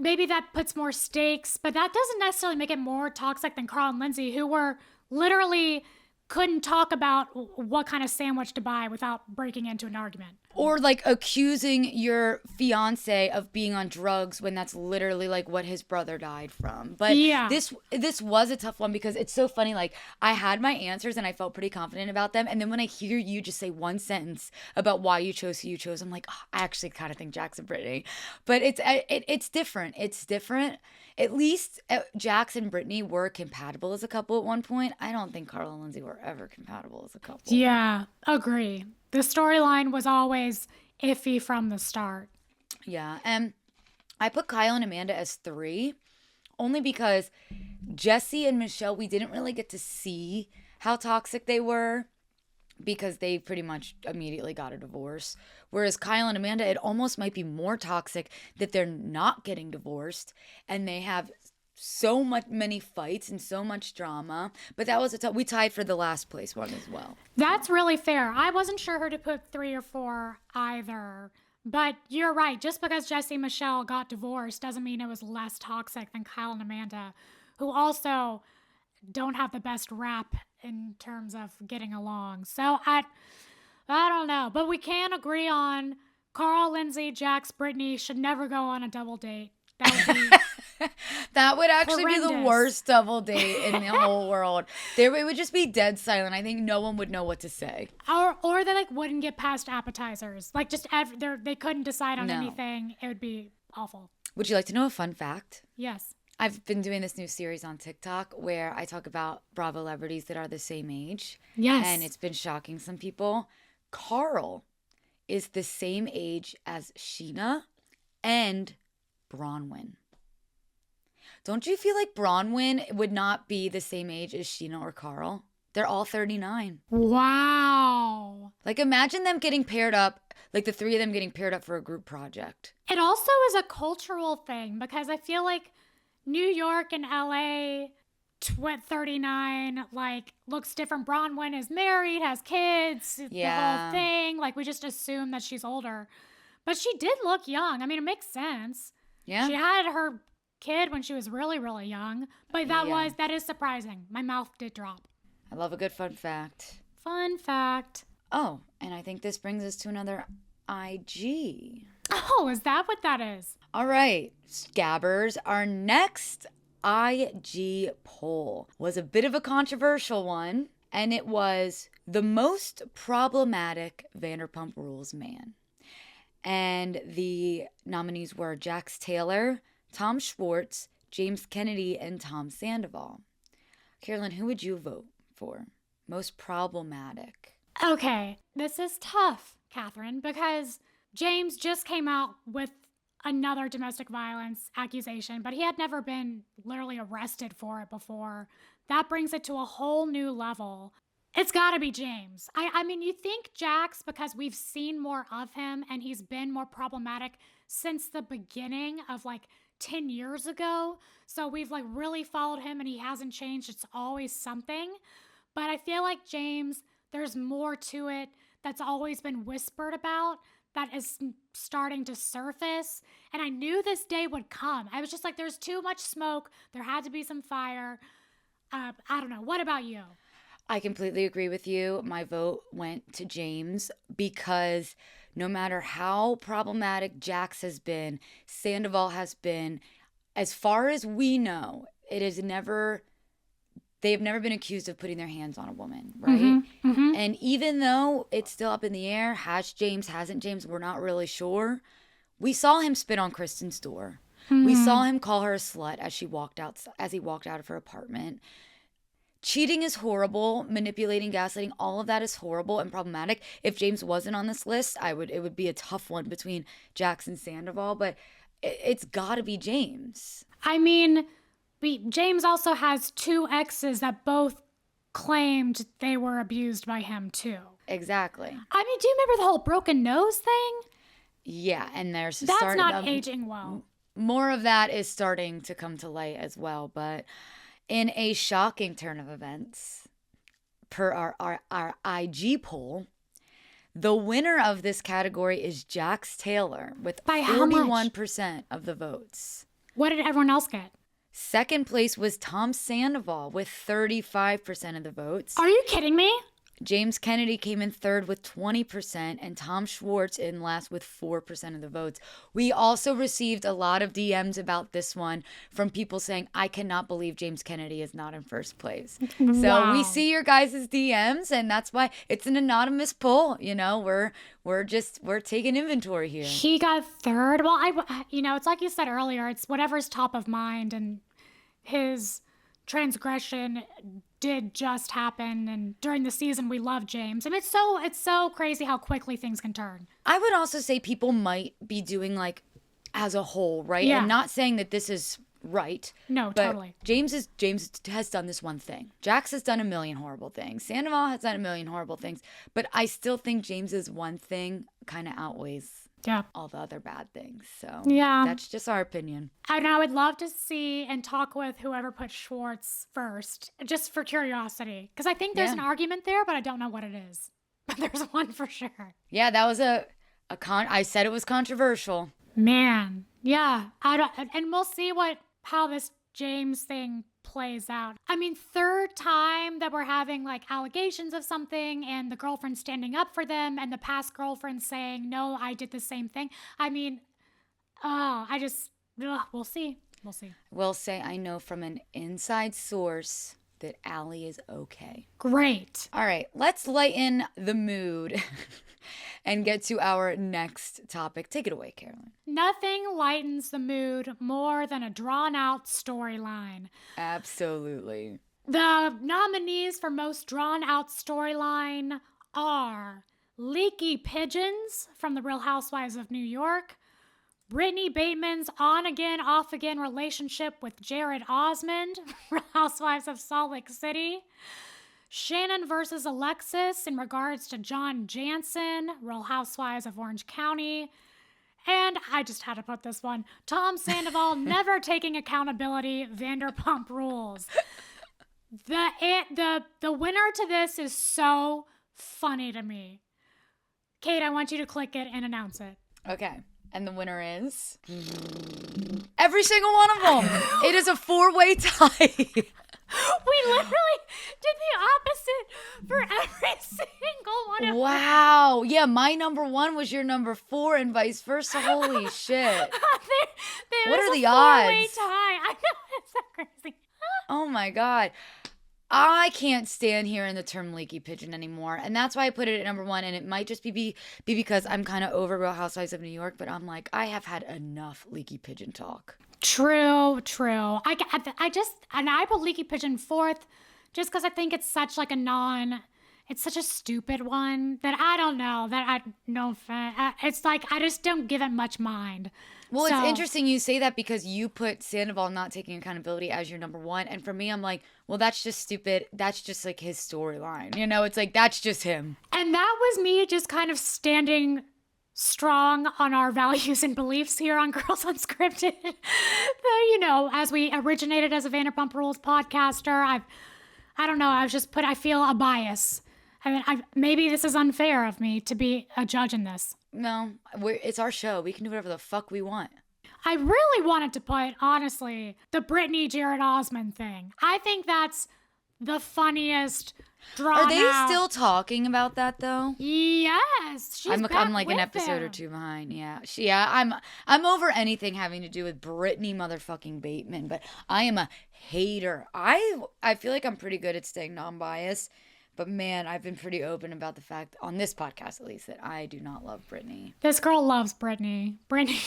Speaker 1: maybe that puts more stakes, but that doesn't necessarily make it more toxic than Carl and Lindsay, who were literally couldn't talk about what kind of sandwich to buy without breaking into an argument.
Speaker 2: Or like accusing your fiance of being on drugs when that's literally like what his brother died from. But
Speaker 1: yeah.
Speaker 2: this was a tough one because it's so funny. Like I had my answers and I felt pretty confident about them. And then when I hear you just say one sentence about why you chose who you chose, I'm like, oh, I actually kind of think Jax and Brittany. But it's different. It's different. At least Jax and Brittany were compatible as a couple at one point. I don't think Carl and Lindsay were ever compatible as a couple.
Speaker 1: Yeah, agree. The storyline was always iffy from the start.
Speaker 2: Yeah, and I put Kyle and Amanda as 3, only because Jesse and Michelle, we didn't really get to see how toxic they were because they pretty much immediately got a divorce. Whereas Kyle and Amanda, it almost might be more toxic that they're not getting divorced and they have so many fights and so much drama. But that was we tied for the last place one as well.
Speaker 1: That's really fair. I wasn't sure who to put 3 or 4 either. But you're right. Just because Jesse and Michelle got divorced doesn't mean it was less toxic than Kyle and Amanda, who also don't have the best rap in terms of getting along. So I don't know. But we can agree on Carl, Lindsay, Jax, Brittany should never go on a double date. That would be
Speaker 2: that would actually be the
Speaker 1: horrendous.
Speaker 2: worst double date in the whole world. It would just be dead silent. I think no one would know what to say.
Speaker 1: Or they like wouldn't get past appetizers. Like just they couldn't decide on anything. It would be awful.
Speaker 2: Would you like to know a fun fact?
Speaker 1: Yes.
Speaker 2: I've been doing this new series on TikTok where I talk about Bravo celebrities that are the same age.
Speaker 1: Yes.
Speaker 2: And it's been shocking some people. Carl is the same age as Sheena and Bronwyn. Don't you feel like Bronwyn would not be the same age as Sheena or Carl? They're all 39.
Speaker 1: Wow.
Speaker 2: Like imagine them getting paired up, like the 3 of them getting paired up for a group project.
Speaker 1: It also is a cultural thing because I feel like New York and LA 39 like looks different. Bronwyn is married, has kids, the whole thing. Like we just assume that she's older. But she did look young. I mean, it makes sense.
Speaker 2: Yeah.
Speaker 1: She had her kid when she was really, really young. But that is surprising. My mouth did drop.
Speaker 2: I love a good fun fact.
Speaker 1: Fun fact.
Speaker 2: Oh, and I think this brings us to another IG.
Speaker 1: Oh, is that what that is?
Speaker 2: All right, Gabbers, our next IG poll was a bit of a controversial one, and it was the most problematic Vanderpump Rules man. And the nominees were Jax Taylor, Tom Schwartz, James Kennedy, and Tom Sandoval. Carolyn, who would you vote for? Most problematic.
Speaker 1: Okay, this is tough, Catherine, because James just came out with another domestic violence accusation, but he had never been literally arrested for it before. That brings it to a whole new level. It's got to be James. I mean, you think Jax, because we've seen more of him and he's been more problematic since the beginning of like 10 years ago. So we've like really followed him and he hasn't changed. It's always something. But I feel like James, there's more to it that's always been whispered about that is starting to surface. And I knew this day would come. I was just like, there's too much smoke. There had to be some fire. I don't know. What about you?
Speaker 2: I completely agree with you. My vote went to James because no matter how problematic Jax has been, Sandoval has been, as far as we know, they have never been accused of putting their hands on a woman, right?
Speaker 1: Mm-hmm, mm-hmm.
Speaker 2: And even though it's still up in the air, has James, hasn't James, we're not really sure. We saw him spit on Kristen's door. Mm-hmm. We saw him call her a slut as he walked out of her apartment. Cheating is horrible. Manipulating, gaslighting, all of that is horrible and problematic. If James wasn't on this list, it would be a tough one between Jax and Sandoval, but it's got to be James.
Speaker 1: I mean, James also has 2 exes that both claimed they were abused by him too.
Speaker 2: Exactly.
Speaker 1: I mean, do you remember the whole broken nose thing?
Speaker 2: Yeah, and that's
Speaker 1: not aging well.
Speaker 2: More of that is starting to come to light as well, but in a shocking turn of events, per our IG poll, the winner of this category is Jax Taylor with
Speaker 1: by
Speaker 2: 41% of the votes.
Speaker 1: What did everyone else get?
Speaker 2: Second place was Tom Sandoval with 35% of the votes.
Speaker 1: Are you kidding me?
Speaker 2: James Kennedy came in third with 20% and Tom Schwartz in last with 4% of the votes. We also received a lot of DMs about this one from people saying, I cannot believe James Kennedy is not in first place.
Speaker 1: Wow.
Speaker 2: So we see your guys' DMs, and that's why it's an anonymous poll. You know, we're taking inventory here.
Speaker 1: He got third. Well, it's like you said earlier, it's whatever's top of mind, and his transgression did just happen, and during the season we love James. I mean, it's so crazy how quickly things can turn.
Speaker 2: I would also say people might be doing like as a whole, right?
Speaker 1: Yeah.
Speaker 2: And not saying that this is right.
Speaker 1: No,
Speaker 2: but
Speaker 1: totally.
Speaker 2: James has done this one thing. Jax has done a million horrible things. Sandoval has done a million horrible things. But I still think James's one thing kind of outweighs all the other bad things. So that's just our opinion.
Speaker 1: And I would love to see and talk with whoever put Schwartz first, just for curiosity. Because I think there's an argument there, but I don't know what it is. But there's one for sure.
Speaker 2: Yeah, that was I said it was controversial.
Speaker 1: Man, yeah. And we'll see how this James thing plays out. I mean, third time that we're having like allegations of something and the girlfriend standing up for them and the past girlfriend saying, no, I did the same thing. I mean, we'll see.
Speaker 2: We'll say I know from an inside source that Allie is okay.
Speaker 1: Great.
Speaker 2: All right, let's lighten the mood and get to our next topic. Take it away, Carolyn.
Speaker 1: Nothing lightens the mood more than a drawn-out storyline.
Speaker 2: Absolutely.
Speaker 1: The nominees for most drawn-out storyline are Leaky Pigeons from The Real Housewives of New York, Brittany Bateman's on-again, off-again relationship with Jared Osmond, Real Housewives of Salt Lake City, Shannon versus Alexis in regards to John Jansen, Real Housewives of Orange County, and I just had to put this one, Tom Sandoval never taking accountability, Vanderpump Rules. The winner to this is so funny to me. Kate, I want you to click it and announce it.
Speaker 2: Okay. And the winner is every single one of them. It is a 4-way tie.
Speaker 1: We literally did the opposite for every single one of them.
Speaker 2: Wow. Yeah, my number 1 was your number 4 and vice versa. Holy shit. What are the odds?
Speaker 1: 4-way tie. I know, it's so crazy.
Speaker 2: Oh my God. I can't stand hearing the term leaky pigeon anymore. And that's why I put it at number 1. And it might just be because I'm kind of over Real Housewives of New York. But I'm like, I have had enough leaky pigeon talk.
Speaker 1: True. I put leaky pigeon 4th just because I think it's such like it's such a stupid one that I don't know, it's like I just don't give it much mind.
Speaker 2: Well, it's interesting you say that because you put Sandoval not taking accountability as your number 1. And for me, I'm like, well, that's just stupid. That's just like his storyline. You know, it's like, that's just him.
Speaker 1: And that was me just kind of standing strong on our values and beliefs here on Girls Unscripted. As we originated as a Vanderpump Rules podcaster, I don't know, I feel a bias I mean, maybe this is unfair of me to be a judge in this.
Speaker 2: No, it's our show. We can do whatever the fuck we want.
Speaker 1: I really wanted to put, honestly, the Brittany Jared Osmond thing. I think that's the funniest drawn
Speaker 2: Are they
Speaker 1: out.
Speaker 2: still talking about that though?
Speaker 1: Yes, she's
Speaker 2: I'm
Speaker 1: back
Speaker 2: like
Speaker 1: with
Speaker 2: an episode or
Speaker 1: them.
Speaker 2: two behind. Yeah. I'm over anything having to do with Brittany motherfucking Bateman, but I am a hater. I feel like I'm pretty good at staying non-biased, but man, I've been pretty open about the fact, on this podcast at least, that I do not love Brittany.
Speaker 1: This girl loves Brittany. Brittany,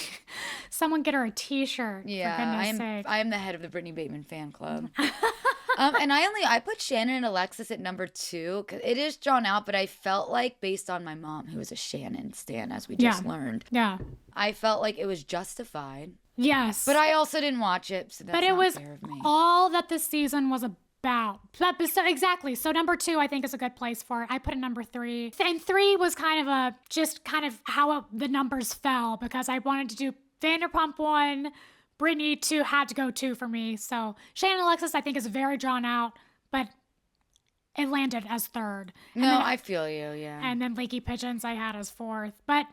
Speaker 1: someone get her a T-shirt.
Speaker 2: Yeah,
Speaker 1: for goodness sake.
Speaker 2: I am the head of the Brittany Bateman fan club. And I put Shannon and Alexis at number 2 because it is drawn out, but I felt like, based on my mom, who was a Shannon stan, as we just learned,
Speaker 1: Yeah.
Speaker 2: I felt like it was justified.
Speaker 1: Yes.
Speaker 2: But I also didn't watch it, so that's
Speaker 1: But it
Speaker 2: not
Speaker 1: was
Speaker 2: fair of me.
Speaker 1: all that this season was about. So exactly. So number 2, I think, is a good place for it. I put it number 3. And 3 was kind of how the numbers fell, because I wanted to do Vanderpump 1, Brittany 2 had to go 2 for me. So Shannon and Alexis, I think, is very drawn out, but it landed as 3rd.
Speaker 2: No, I feel you, yeah.
Speaker 1: And then Leaky Pigeons I had as 4th. But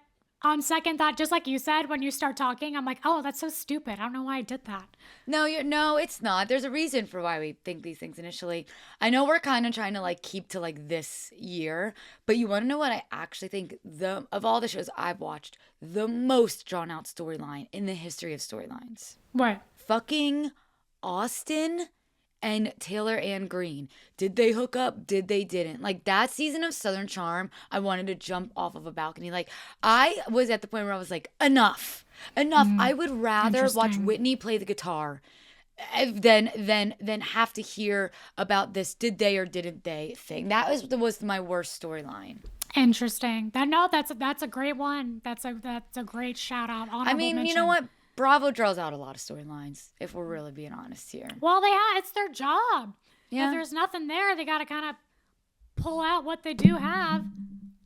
Speaker 1: on second thought, just like you said, when you start talking, I'm like, oh, that's so stupid. I don't know why I did that.
Speaker 2: No, it's not. There's a reason for why we think these things initially. I know we're kind of trying to like keep to like this year, but you want to know what I actually think of all the shows I've watched, the most drawn out storyline in the history of storylines?
Speaker 1: What?
Speaker 2: Fucking Austin and Taylor Ann Green. Did they hook up? Did they didn't? Like that season of Southern Charm, I wanted to jump off of a balcony. Like I was at the point where I was like, enough. I would rather watch
Speaker 1: Interesting.
Speaker 2: Whitney play the guitar than have to hear about this did they or didn't they thing. That was my worst storyline.
Speaker 1: Interesting. That's a great one. That's a great shout out.
Speaker 2: I mean,
Speaker 1: mention.
Speaker 2: you know what? Bravo draws out a lot of storylines, if we're really being honest here.
Speaker 1: Well, it's their job.
Speaker 2: Yeah.
Speaker 1: If there's nothing there, they got to kind of pull out what they do have.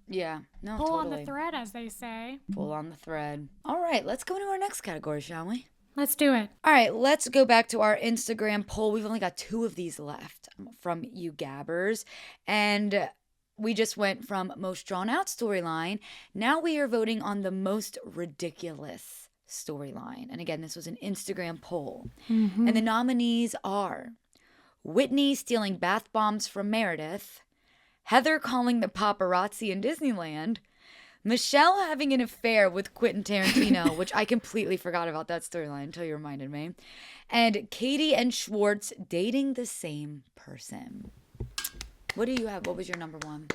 Speaker 2: Yeah, no,
Speaker 1: Pull
Speaker 2: totally.
Speaker 1: on the thread, as they say.
Speaker 2: Pull on the thread. All right, let's go into our next category, shall we?
Speaker 1: Let's do it.
Speaker 2: All right, let's go back to our Instagram poll. We've only got 2 of these left from you gabbers. And we just went from most drawn out storyline. Now we are voting on the most ridiculous storyline. And again, this was an Instagram poll. And the nominees are Whitney stealing bath bombs from Meredith, Heather calling the paparazzi in Disneyland, Michelle having an affair with Quentin Tarantino, which I completely forgot about that storyline until you reminded me, and Katie and Schwartz dating the same person. What do you have? What was your number 1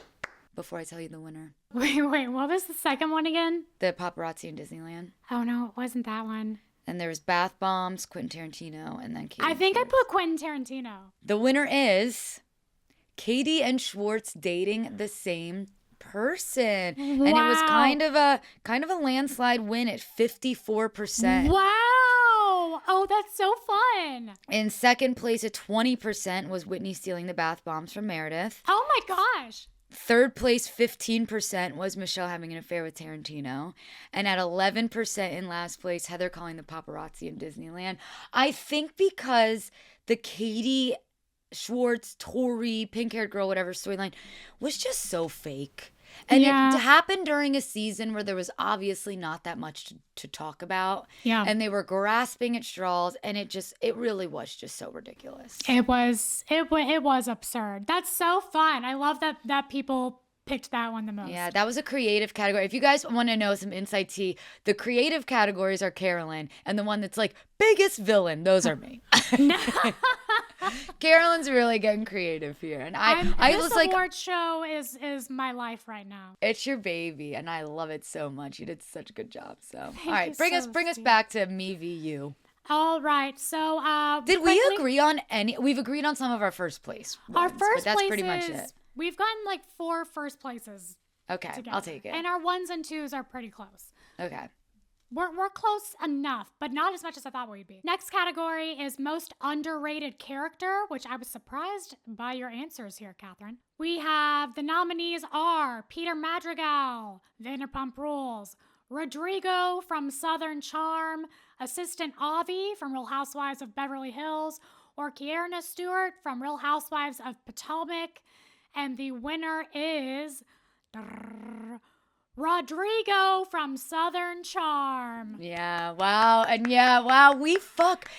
Speaker 2: before I tell you the winner?
Speaker 1: Wait, what was the second one again?
Speaker 2: The paparazzi in Disneyland.
Speaker 1: Oh, no, it wasn't that one.
Speaker 2: And there was bath bombs, Quentin Tarantino, and then Katie.
Speaker 1: I think I put Quentin Tarantino.
Speaker 2: The winner is Katie and Schwartz dating the same person. And it was
Speaker 1: Wow.
Speaker 2: kind of a landslide win at 54%.
Speaker 1: Wow. Oh, that's so fun.
Speaker 2: In second place at 20% was Whitney stealing the bath bombs from Meredith.
Speaker 1: Oh, my gosh.
Speaker 2: Third place, 15%, was Michelle having an affair with Tarantino. And at 11% in last place, Heather calling the paparazzi in Disneyland. I think because the Katie Schwartz, Tori, pink-haired girl, whatever storyline was just so fake. And
Speaker 1: Yeah.
Speaker 2: it happened during a season where there was obviously not that much to talk about.
Speaker 1: Yeah.
Speaker 2: And they were grasping at straws, and it really was just so ridiculous.
Speaker 1: It was absurd. That's so fun. I love that people picked that one the most.
Speaker 2: Yeah, that was a creative category. If you guys want to know some inside tea, the creative categories are Carolyn, and the one that's like biggest villain, those are me. Carolyn's really getting creative here, and I
Speaker 1: this
Speaker 2: was like,
Speaker 1: award show is my life right now.
Speaker 2: it's your baby, and I love it so much. You did such a good job. So, all
Speaker 1: you
Speaker 2: right, bring us
Speaker 1: so
Speaker 2: back to me v you.
Speaker 1: All right, so
Speaker 2: Did we
Speaker 1: quickly-
Speaker 2: agree on any? We've agreed on some of our first place.
Speaker 1: Our
Speaker 2: ones,
Speaker 1: first
Speaker 2: but that's
Speaker 1: places,
Speaker 2: pretty much it.
Speaker 1: We've gotten like 4 first places
Speaker 2: Okay,
Speaker 1: together.
Speaker 2: I'll take it.
Speaker 1: And our 1s and 2s are pretty close.
Speaker 2: Okay.
Speaker 1: We're close enough, but not as much as I thought we'd be. Next category is most underrated character, which I was surprised by your answers here, Catherine. We have the nominees are Peter Madrigal, Vanderpump Rules, Rodrigo from Southern Charm, Assistant Avi from Real Housewives of Beverly Hills, or Kierna Stewart from Real Housewives of Potomac. And the winner is Rodrigo from Southern Charm.
Speaker 2: Yeah, wow. And yeah, wow,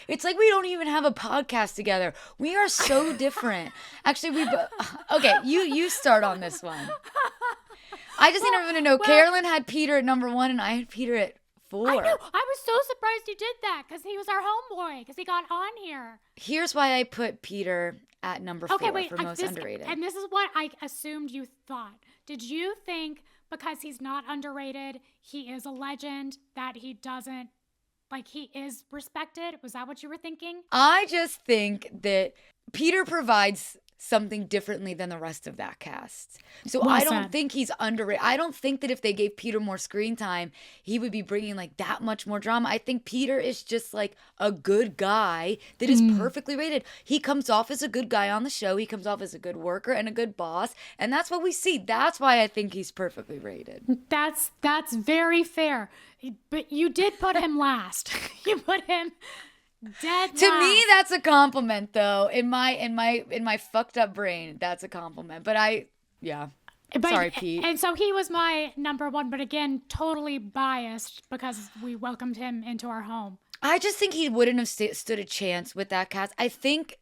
Speaker 2: it's like we don't even have a podcast together. We are so different. Actually, okay, you start on this one. I just need everyone to know, Carolyn had Peter at number 1 and I had Peter at 4.
Speaker 1: I know. I was so surprised you did that because he was our homeboy because he got on here.
Speaker 2: Here's why I put Peter at number 4 for most underrated.
Speaker 1: And this is what I assumed you thought. Did you think because he's not underrated, he is a legend, that he doesn't, like, he is respected? Was that what you were thinking?
Speaker 2: I just think that Peter provides something differently than the rest of that cast. So
Speaker 1: Well
Speaker 2: I don't
Speaker 1: said.
Speaker 2: think he's underrated. I don't think that if they gave Peter more screen time, he would be bringing like that much more drama. I think Peter is just like a good guy that is perfectly rated. He comes off as a good guy on the show. He comes off as a good worker and a good boss. And that's what we see. That's why I think he's perfectly rated.
Speaker 1: That's very fair. But you did put him last. You put him dead
Speaker 2: To
Speaker 1: last.
Speaker 2: me, that's a compliment, though. In my fucked up brain, that's a compliment. But sorry, Pete.
Speaker 1: And so he was my number 1, but again, totally biased because we welcomed him into our home.
Speaker 2: I just think he wouldn't have stood a chance with that cast. I think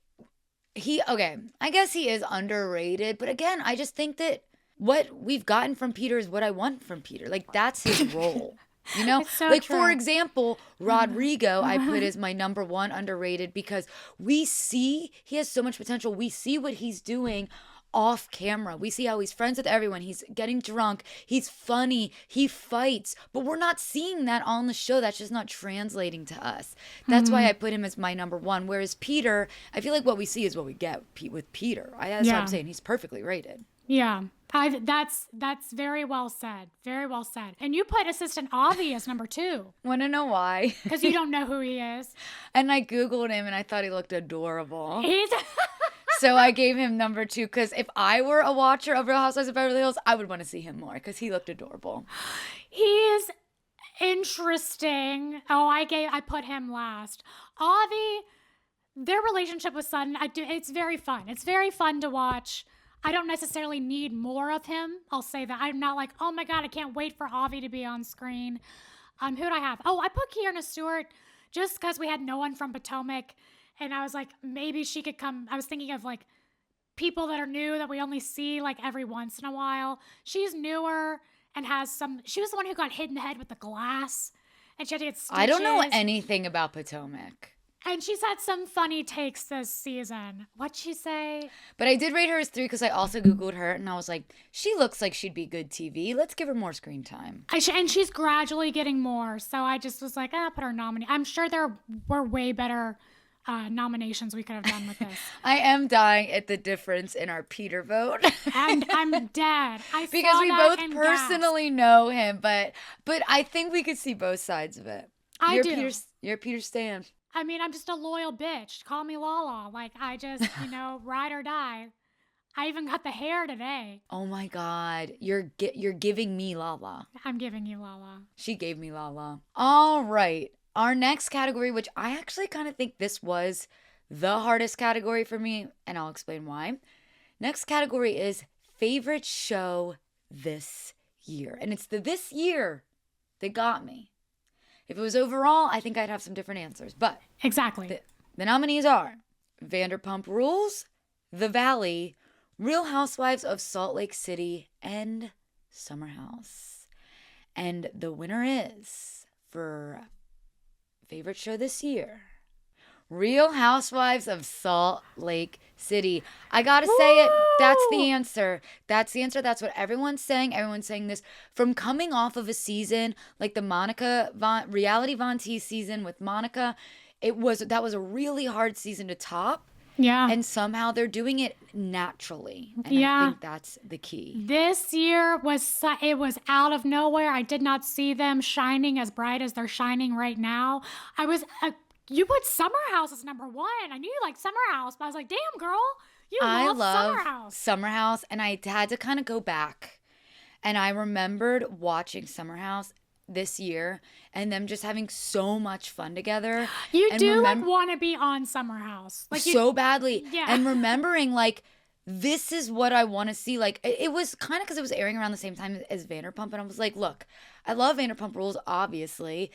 Speaker 2: I guess he is underrated. But again, I just think that what we've gotten from Peter is what I want from Peter. Like, that's his role. You know,
Speaker 1: It's so
Speaker 2: like
Speaker 1: true.
Speaker 2: for example, Rodrigo, I put as my number 1 underrated because we see he has so much potential. We see what he's doing off camera. We see how he's friends with everyone. He's getting drunk. He's funny. He fights, but we're not seeing that on the show. That's just not translating to us. That's why I put him as my number 1. Whereas Peter, I feel like what we see is what we get with Peter. That's what I'm saying. He's perfectly rated.
Speaker 1: Yeah. That's very well said. Very well said. And you put assistant Avi as number 2
Speaker 2: Want to know why?
Speaker 1: because you don't know who he is.
Speaker 2: And I Googled him and I thought he looked adorable.
Speaker 1: He's
Speaker 2: So I gave him number 2 because if I were a watcher of Real Housewives of Beverly Hills, I would want to see him more because he looked adorable.
Speaker 1: He's interesting. Oh, I put him last. Avi, their relationship with Sutton, it's very fun. It's very fun to watch. I don't necessarily need more of him. I'll say that. I'm not like, oh my God, I can't wait for Avi to be on screen. Who do I have? Oh, I put Kierna Stewart just because we had no one from Potomac. And I was like, maybe she could come. I was thinking of like people that are new that we only see like every once in a while. She's newer and she was the one who got hit in the head with the glass. And she had to get stitches.
Speaker 2: I don't know anything about Potomac.
Speaker 1: And she's had some funny takes this season. What'd she say?
Speaker 2: But I did rate her as 3 because I also Googled her and I was like, she looks like she'd be good TV. Let's give her more screen time.
Speaker 1: And she's gradually getting more. So I just was like, put her nominee. I'm sure there were way better nominations we could have done with this.
Speaker 2: I am dying at the difference in our Peter vote.
Speaker 1: And I'm dead.
Speaker 2: Because we both personally know him, but I think we could see both sides of it.
Speaker 1: I do.
Speaker 2: You're Peter Stan.
Speaker 1: I mean, I'm just a loyal bitch. Call me Lala. Like, I just, ride or die. I even got the hair today.
Speaker 2: Oh my God. You're giving me Lala.
Speaker 1: I'm giving you Lala.
Speaker 2: She gave me Lala. All right. Our next category, which I actually kind of think this was the hardest category for me, and I'll explain why. Next category is favorite show this year. And it's this year that got me. If it was overall, I think I'd have some different answers. But
Speaker 1: Exactly.
Speaker 2: the nominees are Vanderpump Rules, The Valley, Real Housewives of Salt Lake City, and Summer House. And the winner is, for favorite show this year, Real Housewives of Salt Lake City. I gotta say it. That's the answer. That's the answer. That's what everyone's saying. Everyone's saying this. From coming off of a season like the reality Von T season with Monica, that was a really hard season to top.
Speaker 1: Yeah.
Speaker 2: And somehow they're doing it naturally. And
Speaker 1: Yeah.
Speaker 2: I think that's the key.
Speaker 1: This year was out of nowhere. I did not see them shining as bright as they're shining right now. You put Summer House as number 1. I knew you liked Summer House, but I was like, damn, girl,
Speaker 2: I
Speaker 1: love
Speaker 2: love
Speaker 1: Summer House.
Speaker 2: Summer House, and I had to kind of go back. And I remembered watching Summer House this year and them just having so much fun together.
Speaker 1: You
Speaker 2: and
Speaker 1: do want to be on Summer House.
Speaker 2: So badly.
Speaker 1: Yeah.
Speaker 2: And remembering like this is what I want to see. Like, it was kind of because it was airing around the same time as Vanderpump. And I was like, look, I love Vanderpump Rules, obviously.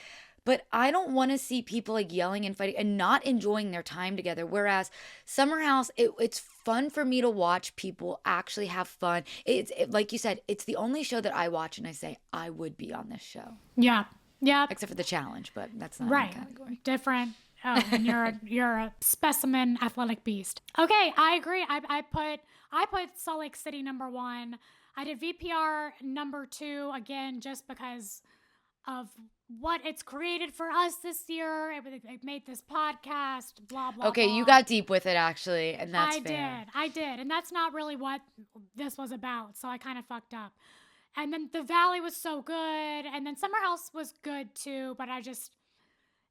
Speaker 2: But I don't want to see people like yelling and fighting and not enjoying their time together. Whereas Summer House, it's fun for me to watch people actually have fun. Like you said, it's the only show that I watch and I say, I would be on this show.
Speaker 1: Yeah. Yeah.
Speaker 2: Except for the challenge, but that's not
Speaker 1: right.
Speaker 2: my category.
Speaker 1: Different. Oh, and you're a specimen athletic beast. Okay, I agree. I put Salt Lake City number 1. I did VPR number 2 again just because of what it's created for us this year. It made this podcast, blah, blah,
Speaker 2: Okay,
Speaker 1: blah.
Speaker 2: you got deep with it, actually, and that's fair.
Speaker 1: I did. And that's not really what this was about, so I kind of fucked up. And then The Valley was so good, and then Summer House was good too, but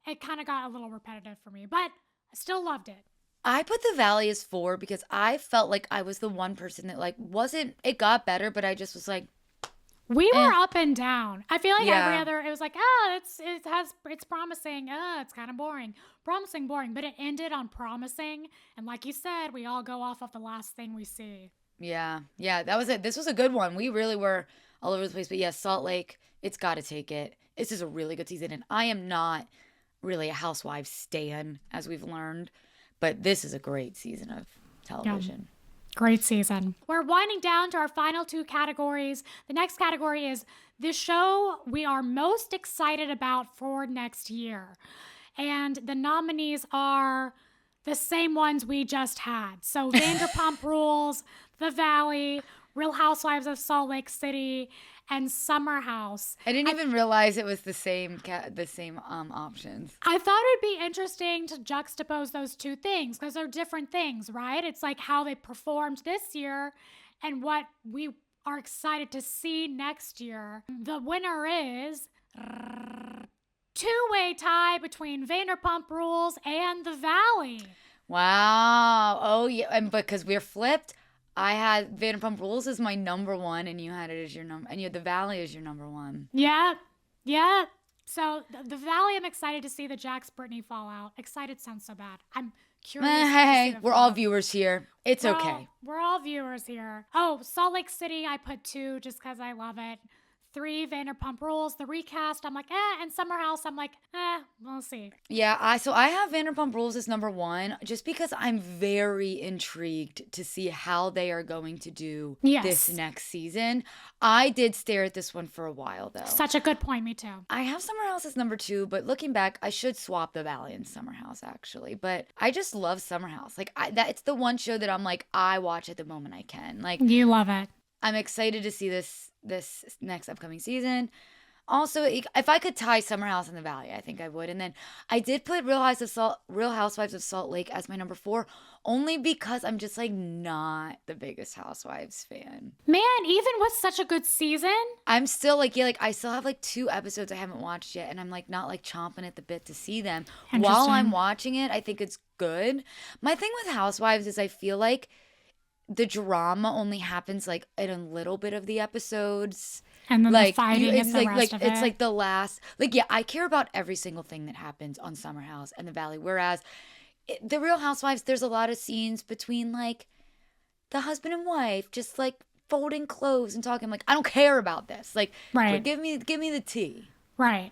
Speaker 1: it kind of got a little repetitive for me, but I still loved it.
Speaker 2: I put The Valley as 4 because I felt like I was the one person that like it got better, but I just was like,
Speaker 1: we were up and down. I feel like
Speaker 2: Yeah.
Speaker 1: every other, it was like, it's promising. It's kind of boring. Promising, boring. But it ended on promising. And like you said, we all go off of the last thing we see.
Speaker 2: yeah, that was it. This was a good one. We really were all over the place. But yes, Salt Lake, it's got to take it. This is a really good season. And I am not really a Housewives stan, as we've learned. But this is a great season of television.
Speaker 1: Yeah. Great season. We're winding down to our final 2 categories. The next category is the show we are most excited about for next year. And the nominees are the same ones we just had. So Vanderpump Rules, The Valley, Real Housewives of Salt Lake City, and Summer House.
Speaker 2: I didn't even realize it was the same options.
Speaker 1: I thought it'd be interesting to juxtapose those 2 things because they're different things, right? It's like how they performed this year and what we are excited to see next year. The winner is 2-way tie between Vanderpump Rules and The Valley.
Speaker 2: Wow. Oh yeah, and because we're flipped. I had Vanderpump Rules as my number 1, and you had it as your number, and you had The Valley as your number 1.
Speaker 1: Yeah. So the Valley, I'm excited to see the Jax Brittany fallout. Excited sounds so bad. I'm curious.
Speaker 2: Hey, we're all viewers here. It's okay.
Speaker 1: We're all viewers here. Oh, Salt Lake City, I put 2 just because I love it. 3, Vanderpump Rules, the recast, I'm like, and Summer House, I'm like, we'll see.
Speaker 2: Yeah, I have Vanderpump Rules as number 1 just because I'm very intrigued to see how they are going to do this next season. I did stare at this one for a while though.
Speaker 1: Such a good point, me too.
Speaker 2: I have Summer House as number 2, but looking back, I should swap The Valley and Summer House actually. But I just love Summer House. Like it's the one show that I'm like, I watch at the moment I can. Like
Speaker 1: you love it.
Speaker 2: I'm excited to see this next upcoming season. Also, if I could tie Summer House and The Valley, I think I would. And then I did put Real Housewives of Salt Lake as my number 4, only because I'm just like not the biggest Housewives fan.
Speaker 1: Man, even with such a good season,
Speaker 2: I'm still like, I still have like 2 episodes I haven't watched yet, and I'm like not like chomping at the bit to see them. While I'm watching it, I think it's good. My thing with Housewives is I feel like the drama only happens like in a little bit of the episodes,
Speaker 1: and then
Speaker 2: like
Speaker 1: the fighting is the rest of it.
Speaker 2: It's like the last, like I care about every single thing that happens on Summer House and The Valley. Whereas the Real Housewives, there's a lot of scenes between like the husband and wife, just like folding clothes and talking. Like I don't care about this. Like,
Speaker 1: right.
Speaker 2: Give me the tea.
Speaker 1: Right.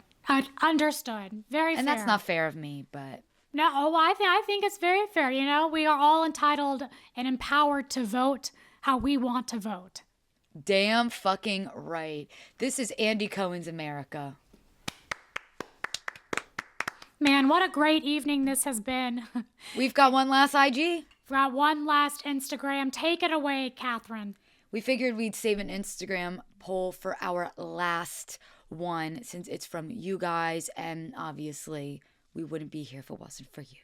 Speaker 1: Understood. Very fair.
Speaker 2: And that's not fair of me, but.
Speaker 1: No, I think it's very fair. You know, we are all entitled and empowered to vote how we want to vote.
Speaker 2: Damn fucking right. This is Andy Cohen's America.
Speaker 1: Man, what a great evening this has been.
Speaker 2: We've got one last IG.
Speaker 1: We've got one last Instagram. Take it away, Catherine.
Speaker 2: We figured we'd save an Instagram poll for our last one since it's from you guys, and obviously we wouldn't be here if it wasn't for you.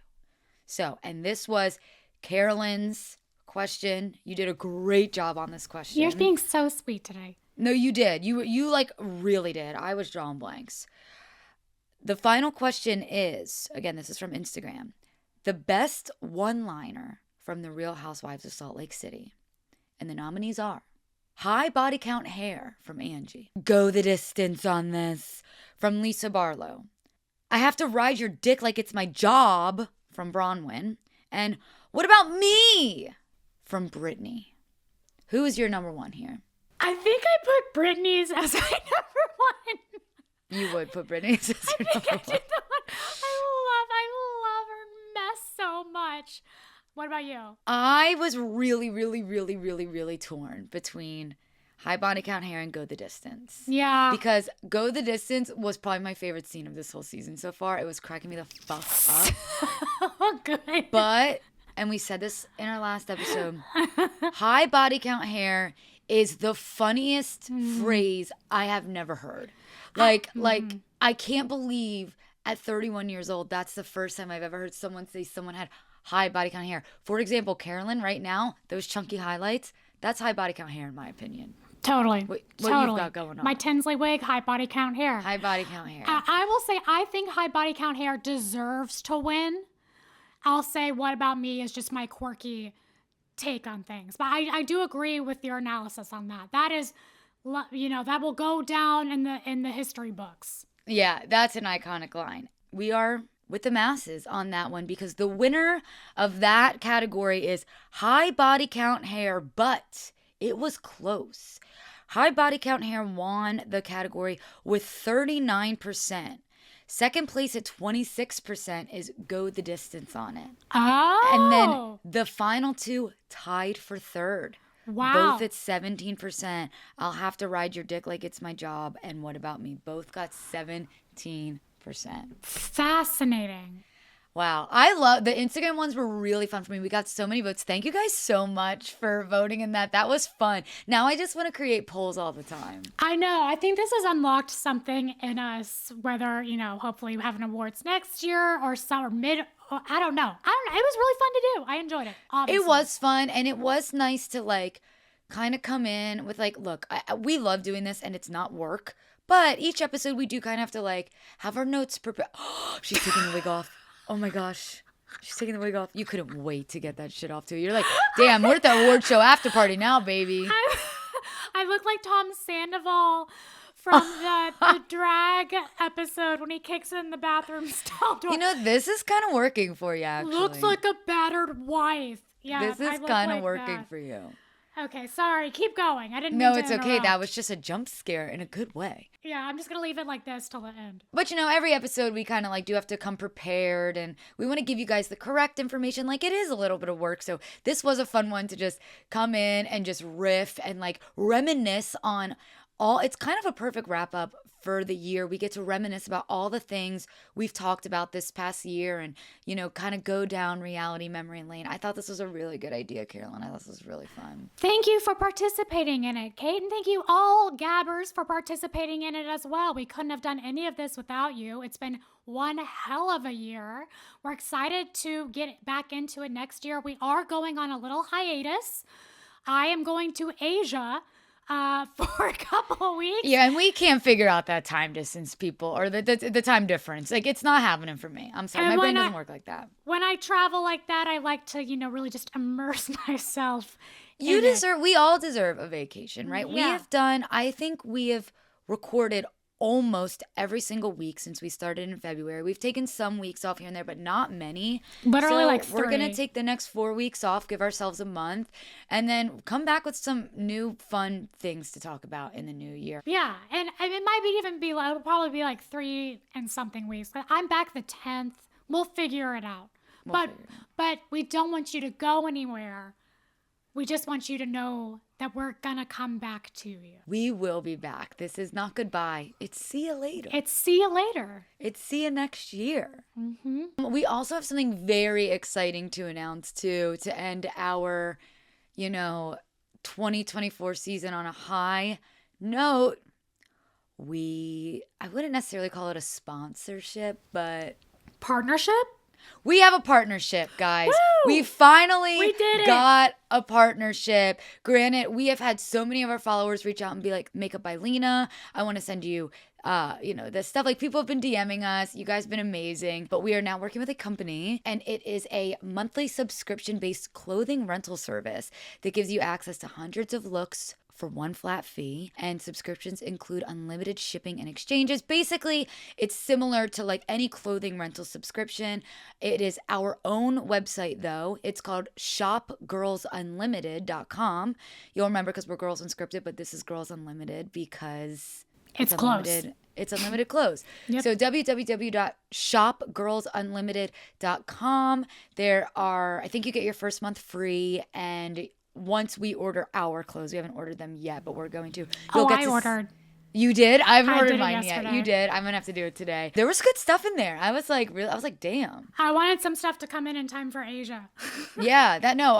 Speaker 2: So, and this was Carolyn's question. You did a great job on this question.
Speaker 1: You're being so sweet today.
Speaker 2: No, you did. You like really did. I was drawing blanks. The final question is, again, this is from Instagram, the best one-liner from The Real Housewives of Salt Lake City. And the nominees are high body count hair from Angie. Go the distance on this from Lisa Barlow. I have to ride your dick like it's my job from Bronwyn. And what about me from Brittany? Who is your number one here?
Speaker 1: I think I put Britney's as my number one.
Speaker 2: You would put Britney as your number one.
Speaker 1: I love her mess so much. What about you?
Speaker 2: I was really, really, really, really, really torn between High Body Count Hair and Go the Distance.
Speaker 1: Yeah.
Speaker 2: Because Go the Distance was probably my favorite scene of this whole season so far. It was cracking me the fuck up.
Speaker 1: Oh, good.
Speaker 2: But, and we said this in our last episode, High Body Count Hair is the funniest phrase I have never heard. Like, I can't believe at 31 years old, that's the first time I've ever heard someone say someone had high body count hair. For example, Carolyn, right now, those chunky highlights, that's high body count hair in my opinion.
Speaker 1: Totally.
Speaker 2: What
Speaker 1: totally.
Speaker 2: you've got going on?
Speaker 1: My Tinsley wig, high body count hair.
Speaker 2: High body count hair.
Speaker 1: I will say, I think high body count hair deserves to win. I'll say, what about me is just my quirky take on things. But I do agree with your analysis on that. That is, that will go down in the history books.
Speaker 2: Yeah, that's an iconic line. We are with the masses on that one because the winner of that category is high body count hair, but it was close. High body count hair won the category with 39%. Second place at 26% is Go the Distance on it.
Speaker 1: Oh.
Speaker 2: And then the final two tied for third.
Speaker 1: Wow.
Speaker 2: Both at 17%. I'll have to ride your dick like it's my job. And What About Me? Both got 17%.
Speaker 1: Fascinating.
Speaker 2: Wow. I love the Instagram ones were really fun for me. We got so many votes. Thank you guys so much for voting in that. That was fun. Now I just want to create polls all the time.
Speaker 1: I know. I think this has unlocked something in us, whether, hopefully we have an awards next year or summer mid. I don't know. It was really fun to do. I enjoyed it. Obviously.
Speaker 2: It was fun. And it was nice to kind of come in with look, we love doing this and it's not work. But each episode we do kind of have to have our notes prepared. She's taking the wig off. Oh my gosh. She's taking the wig off. You couldn't wait to get that shit off too. You're like, damn, we're at the award show after party now, baby.
Speaker 1: I look like Tom Sandoval from the drag episode when he kicks in the bathroom stall door.
Speaker 2: This is kind of working for you, actually.
Speaker 1: Looks like a battered wife. Yeah,
Speaker 2: this is kind of working for you.
Speaker 1: Okay, sorry. Keep going. I didn't mean
Speaker 2: No,
Speaker 1: to
Speaker 2: it's okay.
Speaker 1: interrupt.
Speaker 2: That was just a jump scare in a good way.
Speaker 1: Yeah, I'm just going to leave it like this till the end.
Speaker 2: But every episode we kind of do have to come prepared and we want to give you guys the correct information. It is a little bit of work. So this was a fun one to just come in and just riff and reminisce on all. It's kind of a perfect wrap up for the year. We get to reminisce about all the things we've talked about this past year and, kind of go down reality memory lane. I thought this was a really good idea, Carolyn. I thought this was really fun.
Speaker 1: Thank you for participating in it, Kate. And thank you all gabbers for participating in it as well. We couldn't have done any of this without you. It's been one hell of a year. We're excited to get back into it next year. We are going on a little hiatus. I am going to Asia for a couple of weeks.
Speaker 2: Yeah, and we can't figure out that time distance, people, or the time difference. It's not happening for me. I'm sorry, my brain doesn't work like that.
Speaker 1: When I travel like that, I like to, really just immerse myself.
Speaker 2: We all deserve a vacation, right?
Speaker 1: Yeah.
Speaker 2: I think we have recorded almost every single week since we started in February. We've taken some weeks off here and there, but not many.
Speaker 1: Literally
Speaker 2: so
Speaker 1: 3.
Speaker 2: We're going to take the next 4 weeks off, give ourselves a month, and then come back with some new fun things to talk about in the new year.
Speaker 1: Yeah, and it might it'll probably be 3 and something weeks. I'm back the 10th. We'll figure it out. But we don't want you to go anywhere. We just want you to know that we're gonna come back to you.
Speaker 2: We will be back. This is not goodbye. It's see you later.
Speaker 1: It's see you later.
Speaker 2: It's see you next year.
Speaker 1: Mm-hmm.
Speaker 2: We also have something very exciting to announce too, to end our, 2024 season on a high note. I wouldn't necessarily call it a sponsorship, but
Speaker 1: Partnership?
Speaker 2: we have a partnership, guys.
Speaker 1: Woo!
Speaker 2: We finally
Speaker 1: We did it.
Speaker 2: got a partnership. Granted, we have had so many of our followers reach out and be like, Makeup by Lena, I want to send you, this stuff. People have been DMing us. You guys have been amazing. But we are now working with a company, and it is a monthly subscription-based clothing rental service that gives you access to hundreds of looks for one flat fee, and subscriptions include unlimited shipping and exchanges. Basically, it's similar to like any clothing rental subscription. It is our own website though. It's called shopgirlsunlimited.com. You'll remember because we're Girls Unscripted, but this is Girls Unlimited because
Speaker 1: it's close.
Speaker 2: It's unlimited clothes.
Speaker 1: Yep.
Speaker 2: So www.shopgirlsunlimited.com. There are, I think you get your first month free, and once we order our clothes, we haven't ordered them yet, but we're going to.
Speaker 1: I ordered.
Speaker 2: You did? I haven't ordered
Speaker 1: did it
Speaker 2: mine yet.
Speaker 1: yesterday.
Speaker 2: You did. I'm gonna have to do it today. There was good stuff in there. I was like, damn.
Speaker 1: I wanted some stuff to come in time for Asia.
Speaker 2: Yeah,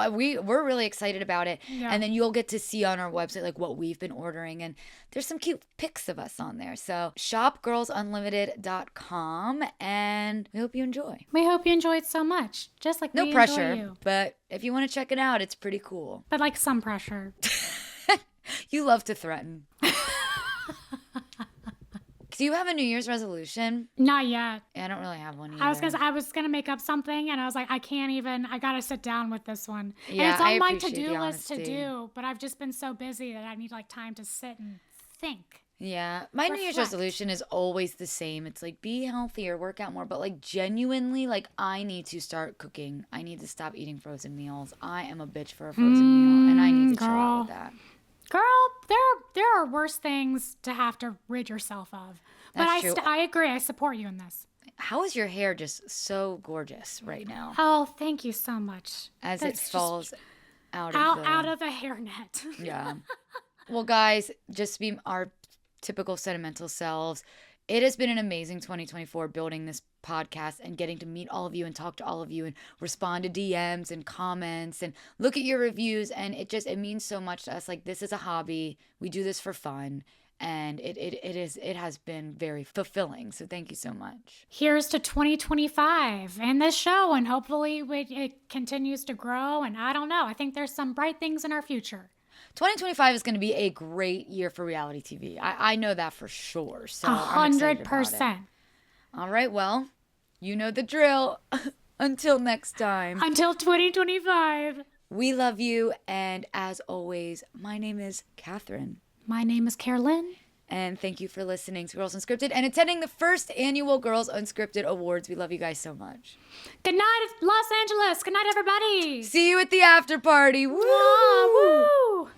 Speaker 2: we're really excited about it. Yeah. And then you'll get to see on our website like what we've been ordering, and there's some cute pics of us on there. So shopgirlsunlimited.com, and we hope you enjoy.
Speaker 1: We hope you enjoyed so much. Just like
Speaker 2: no
Speaker 1: we
Speaker 2: pressure,
Speaker 1: enjoy you.
Speaker 2: But if you want to check it out, it's pretty cool.
Speaker 1: But like some pressure.
Speaker 2: You love to threaten. Do you have a New Year's resolution?
Speaker 1: Not yet.
Speaker 2: Yeah, I don't really have one either.
Speaker 1: I was gonna make up something, and I was like, I can't even. I gotta sit down with this one.
Speaker 2: Yeah,
Speaker 1: and it's on
Speaker 2: I
Speaker 1: my
Speaker 2: appreciate
Speaker 1: to-do
Speaker 2: the
Speaker 1: list to
Speaker 2: honesty.
Speaker 1: do, but I've just been so busy that I need like time to sit and think.
Speaker 2: Yeah, my New Year's resolution is always the same. It's like be healthier, work out more, but like genuinely, like I need to start cooking. I need to stop eating frozen meals. I am a bitch for a frozen meal, and I need to chill out with that.
Speaker 1: Girl, there are worse things to have to rid yourself of.
Speaker 2: That's
Speaker 1: But
Speaker 2: true.
Speaker 1: I agree. I support you in this.
Speaker 2: How is your hair just so gorgeous right now?
Speaker 1: Oh, thank you so much.
Speaker 2: As it falls out
Speaker 1: of the hairnet.
Speaker 2: Yeah. Well, guys, just to be our typical sentimental selves, it has been an amazing 2024 building this podcast and getting to meet all of you and talk to all of you and respond to DMs and comments and look at your reviews. And it means so much to us. Like, this is a hobby. We do this for fun. And it has been very fulfilling. So thank you so much.
Speaker 1: Here's to 2025 and this show, and hopefully it continues to grow. And I don't know. I think there's some bright things in our future.
Speaker 2: 2025 is going to be a great year for reality TV. I know that for sure. So 100%. All right. Well, you know the drill. Until next time.
Speaker 1: Until 2025.
Speaker 2: We love you. And as always, my name is Catherine.
Speaker 1: My name is Carolyn.
Speaker 2: And thank you for listening to Girls Unscripted and attending the first annual Girls Unscripted Awards. We love you guys so much.
Speaker 1: Good night, Los Angeles. Good night, everybody.
Speaker 2: See you at the after party. Woo!
Speaker 1: Woo!